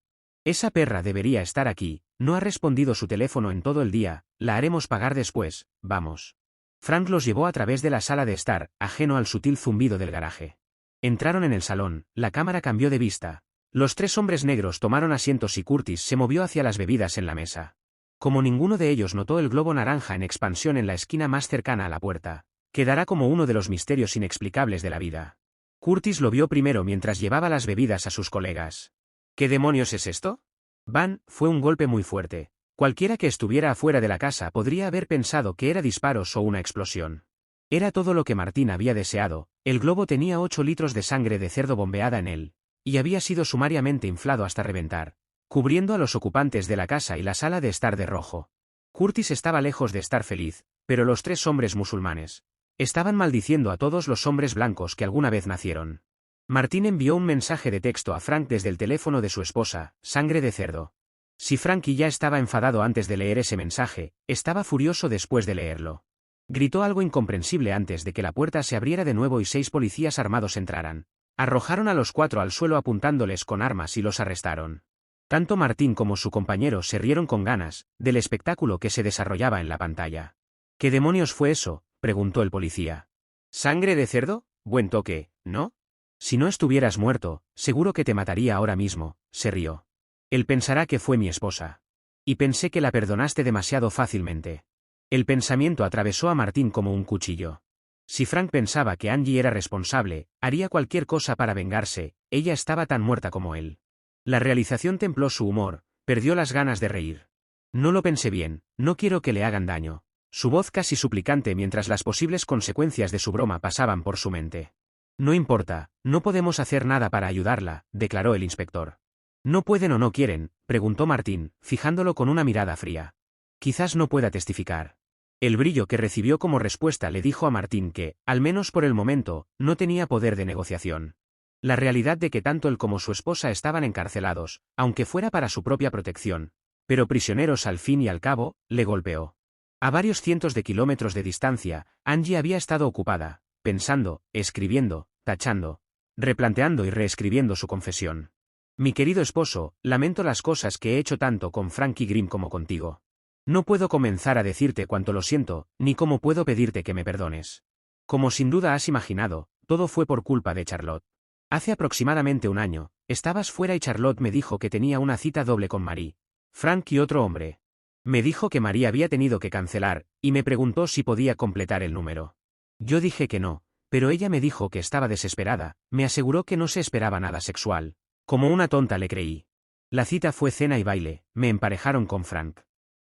Esa perra debería estar aquí, no ha respondido su teléfono en todo el día, la haremos pagar después, vamos. Frank los llevó a través de la sala de estar, ajeno al sutil zumbido del garaje. Entraron en el salón, la cámara cambió de vista. Los 3 hombres negros tomaron asientos y Curtis se movió hacia las bebidas en la mesa. Como ninguno de ellos notó el globo naranja en expansión en la esquina más cercana a la puerta, quedará como uno de los misterios inexplicables de la vida. Curtis lo vio primero mientras llevaba las bebidas a sus colegas. ¿Qué demonios es esto? Van, fue un golpe muy fuerte. Cualquiera que estuviera afuera de la casa podría haber pensado que era disparos o una explosión. Era todo lo que Martín había deseado, el globo tenía 8 litros de sangre de cerdo bombeada en él, y había sido sumariamente inflado hasta reventar, cubriendo a los ocupantes de la casa y la sala de estar de rojo. Curtis estaba lejos de estar feliz, pero los 3 hombres musulmanes estaban maldiciendo a todos los hombres blancos que alguna vez nacieron. Martín envió un mensaje de texto a Frank desde el teléfono de su esposa, sangre de cerdo. Si Frankie ya estaba enfadado antes de leer ese mensaje, estaba furioso después de leerlo. Gritó algo incomprensible antes de que la puerta se abriera de nuevo y 6 policías armados entraran. Arrojaron a los 4 al suelo apuntándoles con armas y los arrestaron. Tanto Martín como su compañero se rieron con ganas, del espectáculo que se desarrollaba en la pantalla. ¿Qué demonios fue eso?, preguntó el policía. ¿Sangre de cerdo? Buen toque, ¿no? Si no estuvieras muerto, seguro que te mataría ahora mismo, se rió. Él pensará que fue mi esposa. Y pensé que la perdonaste demasiado fácilmente. El pensamiento atravesó a Martín como un cuchillo. Si Frank pensaba que Angie era responsable, haría cualquier cosa para vengarse, ella estaba tan muerta como él. La realización templó su humor, perdió las ganas de reír. No lo pensé bien, no quiero que le hagan daño. Su voz casi suplicante mientras las posibles consecuencias de su broma pasaban por su mente. No importa, no podemos hacer nada para ayudarla, declaró el inspector. ¿No pueden o no quieren?, preguntó Martín, fijándolo con una mirada fría. Quizás no pueda testificar. El brillo que recibió como respuesta le dijo a Martín que, al menos por el momento, no tenía poder de negociación. La realidad de que tanto él como su esposa estaban encarcelados, aunque fuera para su propia protección, pero prisioneros al fin y al cabo, le golpeó. A varios cientos de kilómetros de distancia, Angie había estado ocupada, pensando, escribiendo, tachando, replanteando y reescribiendo su confesión. Mi querido esposo, lamento las cosas que he hecho tanto con Frankie Grimm como contigo. No puedo comenzar a decirte cuánto lo siento, ni cómo puedo pedirte que me perdones. Como sin duda has imaginado, todo fue por culpa de Charlotte. Hace aproximadamente un año, estabas fuera y Charlotte me dijo que tenía una cita doble con Marie, Frank y otro hombre. Me dijo que Marie había tenido que cancelar, y me preguntó si podía completar el número. Yo dije que no, pero ella me dijo que estaba desesperada, me aseguró que no se esperaba nada sexual. Como una tonta le creí. La cita fue cena y baile, me emparejaron con Frank.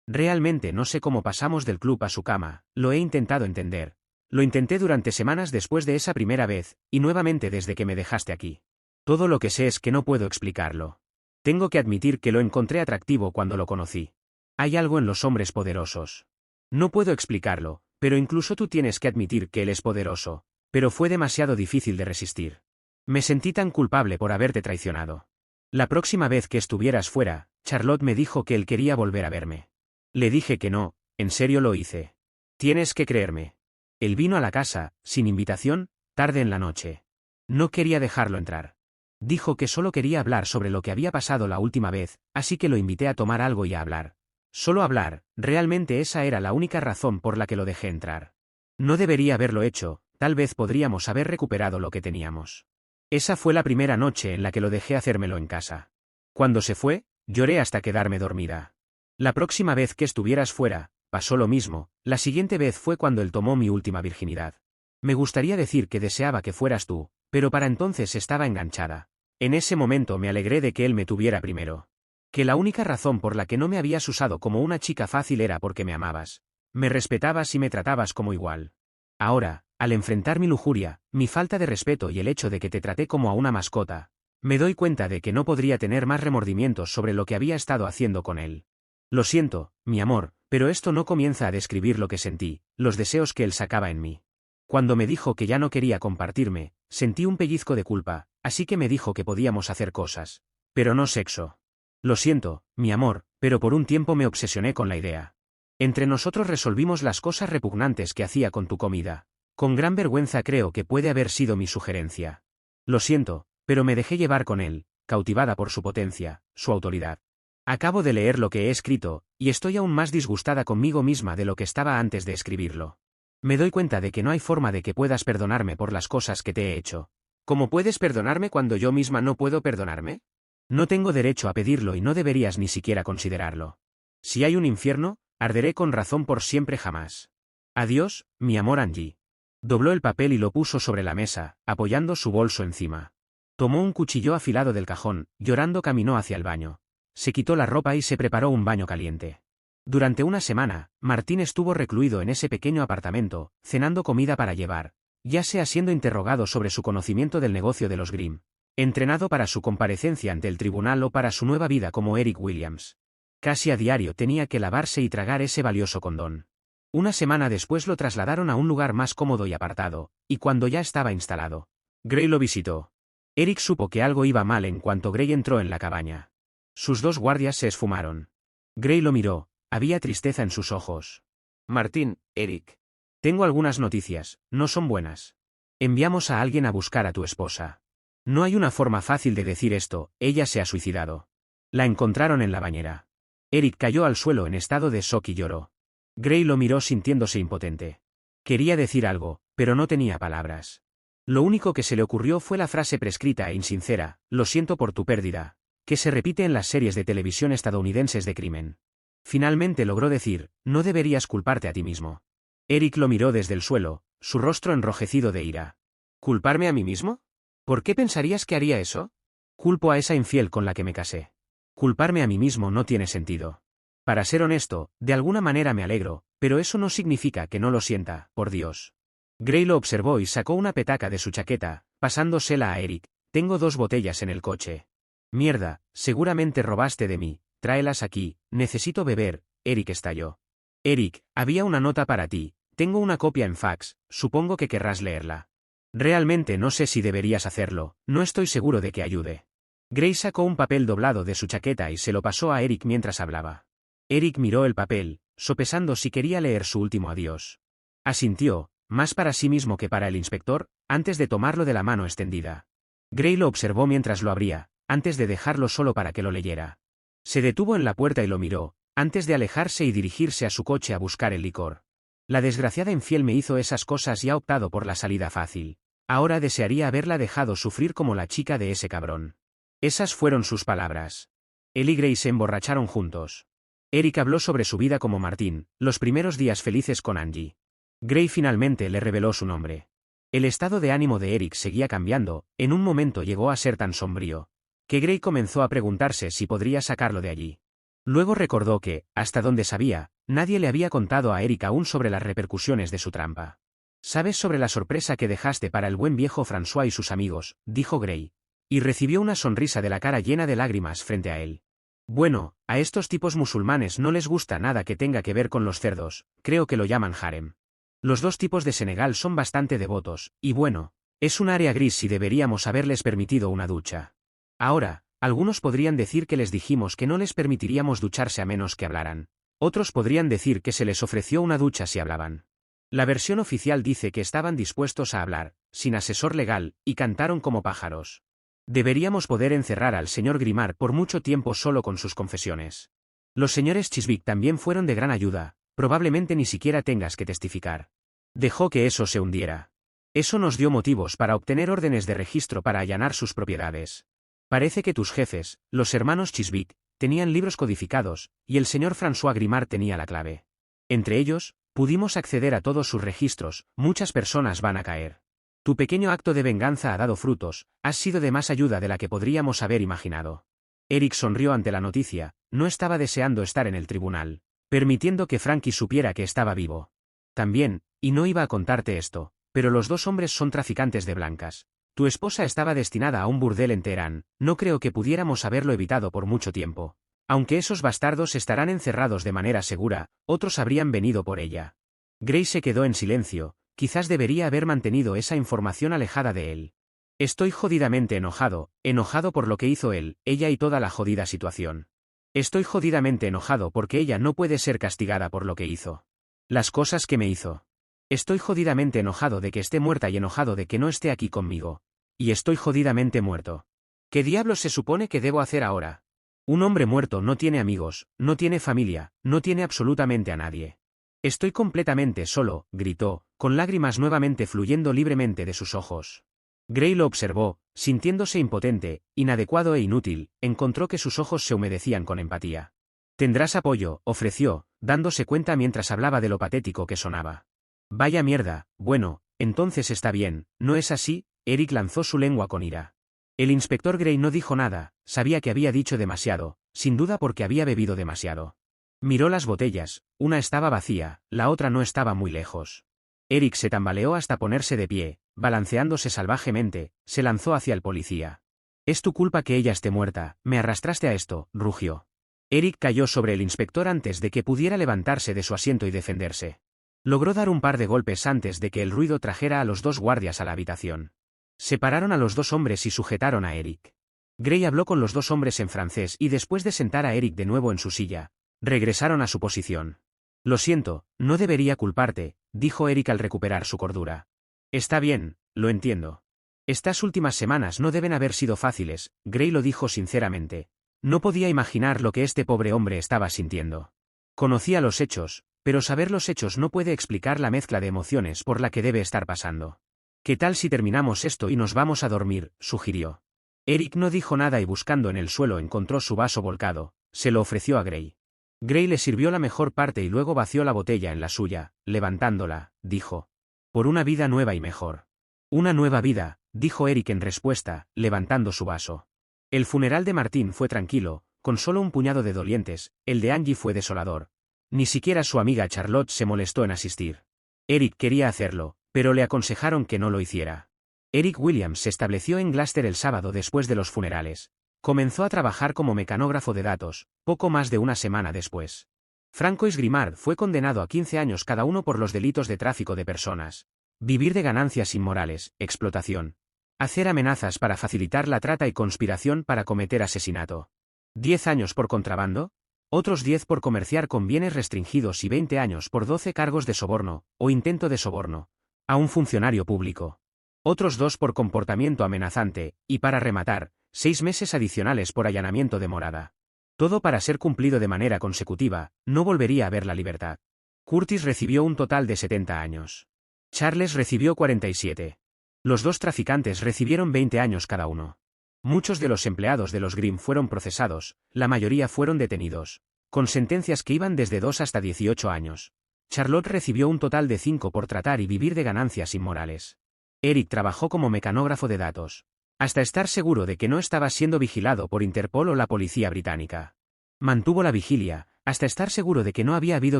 Realmente no sé cómo pasamos del club a su cama, lo he intentado entender. Lo intenté durante semanas después de esa primera vez, y nuevamente desde que me dejaste aquí. Todo lo que sé es que no puedo explicarlo. Tengo que admitir que lo encontré atractivo cuando lo conocí. Hay algo en los hombres poderosos. No puedo explicarlo, pero incluso tú tienes que admitir que él es poderoso. Pero fue demasiado difícil de resistir. Me sentí tan culpable por haberte traicionado. La próxima vez que estuvieras fuera, Charlotte me dijo que él quería volver a verme. Le dije que no, en serio lo hice. Tienes que creerme. Él vino a la casa, sin invitación, tarde en la noche. No quería dejarlo entrar. Dijo que solo quería hablar sobre lo que había pasado la última vez, así que lo invité a tomar algo y a hablar. Solo hablar, realmente esa era la única razón por la que lo dejé entrar. No debería haberlo hecho, tal vez podríamos haber recuperado lo que teníamos. Esa fue la primera noche en la que lo dejé hacérmelo en casa. Cuando se fue, lloré hasta quedarme dormida. La próxima vez que estuvieras fuera, pasó lo mismo, la siguiente vez fue cuando él tomó mi última virginidad. Me gustaría decir que deseaba que fueras tú, pero para entonces estaba enganchada. En ese momento me alegré de que él me tuviera primero. Que la única razón por la que no me habías usado como una chica fácil era porque me amabas. Me respetabas y me tratabas como igual. Ahora, al enfrentar mi lujuria, mi falta de respeto y el hecho de que te traté como a una mascota, me doy cuenta de que no podría tener más remordimientos sobre lo que había estado haciendo con él. Lo siento, mi amor, pero esto no comienza a describir lo que sentí, los deseos que él sacaba en mí. Cuando me dijo que ya no quería compartirme, sentí un pellizco de culpa, así que me dijo que podíamos hacer cosas. Pero no sexo. Lo siento, mi amor, pero por un tiempo me obsesioné con la idea. Entre nosotros resolvimos las cosas repugnantes que hacía con tu comida. Con gran vergüenza creo que puede haber sido mi sugerencia. Lo siento, pero me dejé llevar con él, cautivada por su potencia, su autoridad. Acabo de leer lo que he escrito, y estoy aún más disgustada conmigo misma de lo que estaba antes de escribirlo. Me doy cuenta de que no hay forma de que puedas perdonarme por las cosas que te he hecho. ¿Cómo puedes perdonarme cuando yo misma no puedo perdonarme? No tengo derecho a pedirlo y no deberías ni siquiera considerarlo. Si hay un infierno, arderé con razón por siempre jamás. Adiós, mi amor Angie. Dobló el papel y lo puso sobre la mesa, apoyando su bolso encima. Tomó un cuchillo afilado del cajón, llorando caminó hacia el baño. Se quitó la ropa y se preparó un baño caliente. Durante una semana, Martín estuvo recluido en ese pequeño apartamento, cenando comida para llevar, ya sea siendo interrogado sobre su conocimiento del negocio de los Grimm, entrenado para su comparecencia ante el tribunal o para su nueva vida como Eric Williams. Casi a diario tenía que lavarse y tragar ese valioso condón. Una semana después lo trasladaron a un lugar más cómodo y apartado, y cuando ya estaba instalado, Gray lo visitó. Eric supo que algo iba mal en cuanto Gray entró en la cabaña. Sus dos guardias se esfumaron. Gray lo miró, había tristeza en sus ojos. Martín, Eric. Tengo algunas noticias, no son buenas. Enviamos a alguien a buscar a tu esposa. No hay una forma fácil de decir esto, ella se ha suicidado. La encontraron en la bañera. Eric cayó al suelo en estado de shock y lloró. Gray lo miró sintiéndose impotente. Quería decir algo, pero no tenía palabras. Lo único que se le ocurrió fue la frase prescrita e insincera, lo siento por tu pérdida, que se repite en las series de televisión estadounidenses de crimen. Finalmente logró decir, no deberías culparte a ti mismo. Eric lo miró desde el suelo, su rostro enrojecido de ira. ¿Culparme a mí mismo? ¿Por qué pensarías que haría eso? Culpo a esa infiel con la que me casé. Culparme a mí mismo no tiene sentido. Para ser honesto, de alguna manera me alegro, pero eso no significa que no lo sienta, por Dios. Gray lo observó y sacó una petaca de su chaqueta, pasándosela a Eric. Tengo 2 botellas en el coche. Mierda, seguramente robaste de mí, tráelas aquí, necesito beber. Eric estalló. Eric, había una nota para ti, tengo una copia en fax, supongo que querrás leerla. Realmente no sé si deberías hacerlo, no estoy seguro de que ayude. Gray sacó un papel doblado de su chaqueta y se lo pasó a Eric mientras hablaba. Eric miró el papel, sopesando si quería leer su último adiós. Asintió, más para sí mismo que para el inspector, antes de tomarlo de la mano extendida. Gray lo observó mientras lo abría, antes de dejarlo solo para que lo leyera. Se detuvo en la puerta y lo miró, antes de alejarse y dirigirse a su coche a buscar el licor. La desgraciada infiel me hizo esas cosas y ha optado por la salida fácil. Ahora desearía haberla dejado sufrir como la chica de ese cabrón. Esas fueron sus palabras. Él y Gray se emborracharon juntos. Eric habló sobre su vida como Martín, los primeros días felices con Angie. Gray finalmente le reveló su nombre. El estado de ánimo de Eric seguía cambiando, en un momento llegó a ser tan sombrío, que Gray comenzó a preguntarse si podría sacarlo de allí. Luego recordó que, hasta donde sabía, nadie le había contado a Eric aún sobre las repercusiones de su trampa. ¿Sabes sobre la sorpresa que dejaste para el buen viejo François y sus amigos?, dijo Gray. Y recibió una sonrisa de la cara llena de lágrimas frente a él. Bueno, a estos tipos musulmanes no les gusta nada que tenga que ver con los cerdos, creo que lo llaman harem. Los dos tipos de Senegal son bastante devotos, y bueno, es un área gris y deberíamos haberles permitido una ducha. Ahora, algunos podrían decir que les dijimos que no les permitiríamos ducharse a menos que hablaran. Otros podrían decir que se les ofreció una ducha si hablaban. La versión oficial dice que estaban dispuestos a hablar, sin asesor legal, y cantaron como pájaros. Deberíamos poder encerrar al señor Grimard por mucho tiempo solo con sus confesiones. Los señores Chiswick también fueron de gran ayuda, probablemente ni siquiera tengas que testificar. Dejó que eso se hundiera. Eso nos dio motivos para obtener órdenes de registro para allanar sus propiedades. Parece que tus jefes, los hermanos Chiswick, tenían libros codificados, y el señor François Grimard tenía la clave. Entre ellos, pudimos acceder a todos sus registros, muchas personas van a caer. Tu pequeño acto de venganza ha dado frutos, has sido de más ayuda de la que podríamos haber imaginado. Eric sonrió ante la noticia, no estaba deseando estar en el tribunal, permitiendo que Frankie supiera que estaba vivo. También, y no iba a contarte esto, pero los dos hombres son traficantes de blancas. Tu esposa estaba destinada a un burdel en Teherán, no creo que pudiéramos haberlo evitado por mucho tiempo. Aunque esos bastardos estarán encerrados de manera segura, otros habrían venido por ella. Gray se quedó en silencio, quizás debería haber mantenido esa información alejada de él. Estoy jodidamente enojado por lo que hizo él, ella y toda la jodida situación. Estoy jodidamente enojado porque ella no puede ser castigada por lo que hizo. Las cosas que me hizo. Estoy jodidamente enojado de que esté muerta y enojado de que no esté aquí conmigo. Y estoy jodidamente muerto. ¿Qué diablos se supone que debo hacer ahora? Un hombre muerto no tiene amigos, no tiene familia, no tiene absolutamente a nadie. Estoy completamente solo, gritó, con lágrimas nuevamente fluyendo libremente de sus ojos. Gray lo observó, sintiéndose impotente, inadecuado e inútil, encontró que sus ojos se humedecían con empatía. Tendrás apoyo, ofreció, dándose cuenta mientras hablaba de lo patético que sonaba. Vaya mierda, bueno, entonces está bien, ¿no es así? Eric lanzó su lengua con ira. El inspector Gray no dijo nada, sabía que había dicho demasiado, sin duda porque había bebido demasiado. Miró las botellas, una estaba vacía, la otra no estaba muy lejos. Eric se tambaleó hasta ponerse de pie, balanceándose salvajemente, se lanzó hacia el policía. Es tu culpa que ella esté muerta, me arrastraste a esto, rugió. Eric cayó sobre el inspector antes de que pudiera levantarse de su asiento y defenderse. Logró dar un par de golpes antes de que el ruido trajera a los dos guardias a la habitación. Separaron a los dos hombres y sujetaron a Eric. Gray habló con los dos hombres en francés y después de sentar a Eric de nuevo en su silla, regresaron a su posición. Lo siento, no debería culparte, dijo Eric al recuperar su cordura. Está bien, lo entiendo. Estas últimas semanas no deben haber sido fáciles, Gray lo dijo sinceramente. No podía imaginar lo que este pobre hombre estaba sintiendo. Conocía los hechos, pero saber los hechos no puede explicar la mezcla de emociones por la que debe estar pasando. ¿Qué tal si terminamos esto y nos vamos a dormir?, sugirió. Eric no dijo nada y buscando en el suelo encontró su vaso volcado, se lo ofreció a Gray. Gray le sirvió la mejor parte y luego vació la botella en la suya, levantándola, dijo. Por una vida nueva y mejor. Una nueva vida, dijo Eric en respuesta, levantando su vaso. El funeral de Martín fue tranquilo, con solo un puñado de dolientes, el de Angie fue desolador. Ni siquiera su amiga Charlotte se molestó en asistir. Eric quería hacerlo, pero le aconsejaron que no lo hiciera. Eric Williams se estableció en Gloucester el sábado después de los funerales. Comenzó a trabajar como mecanógrafo de datos, poco más de una semana después. Francois Grimard fue condenado a 15 años cada uno por los delitos de tráfico de personas, vivir de ganancias inmorales, explotación, hacer amenazas para facilitar la trata y conspiración para cometer asesinato. 10 años por contrabando, otros 10 por comerciar con bienes restringidos y 20 años por 12 cargos de soborno, o intento de soborno, a un funcionario público. Otros 2 por comportamiento amenazante, y para rematar, 6 meses adicionales por allanamiento de morada. Todo para ser cumplido de manera consecutiva, no volvería a ver la libertad. Curtis recibió un total de 70 años. Charles recibió 47. Los dos traficantes recibieron 20 años cada uno. Muchos de los empleados de los Grimm fueron procesados, la mayoría fueron detenidos, con sentencias que iban desde 2 hasta 18 años. Charlotte recibió un total de 5 por tratar y vivir de ganancias inmorales. Eric trabajó como mecanógrafo de datos, hasta estar seguro de que no estaba siendo vigilado por Interpol o la policía británica. Mantuvo la vigilia, hasta estar seguro de que no había habido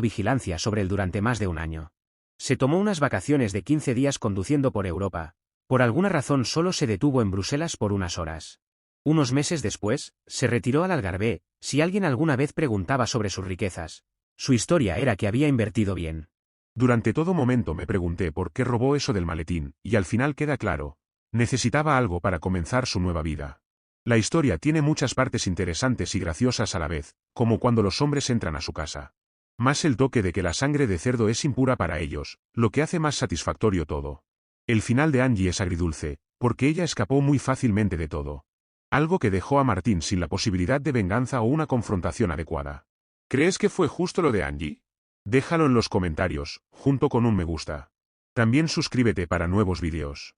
vigilancia sobre él durante más de un año. Se tomó unas vacaciones de 15 días conduciendo por Europa. Por alguna razón solo se detuvo en Bruselas por unas horas. Unos meses después, se retiró al Algarve. Si alguien alguna vez preguntaba sobre sus riquezas, su historia era que había invertido bien. Durante todo momento me pregunté por qué robó eso del maletín, y al final queda claro. Necesitaba algo para comenzar su nueva vida. La historia tiene muchas partes interesantes y graciosas a la vez, como cuando los hombres entran a su casa. Más el toque de que la sangre de cerdo es impura para ellos, lo que hace más satisfactorio todo. El final de Angie es agridulce, porque ella escapó muy fácilmente de todo. Algo que dejó a Martín sin la posibilidad de venganza o una confrontación adecuada. ¿Crees que fue justo lo de Angie? Déjalo en los comentarios, junto con un me gusta. También suscríbete para nuevos vídeos.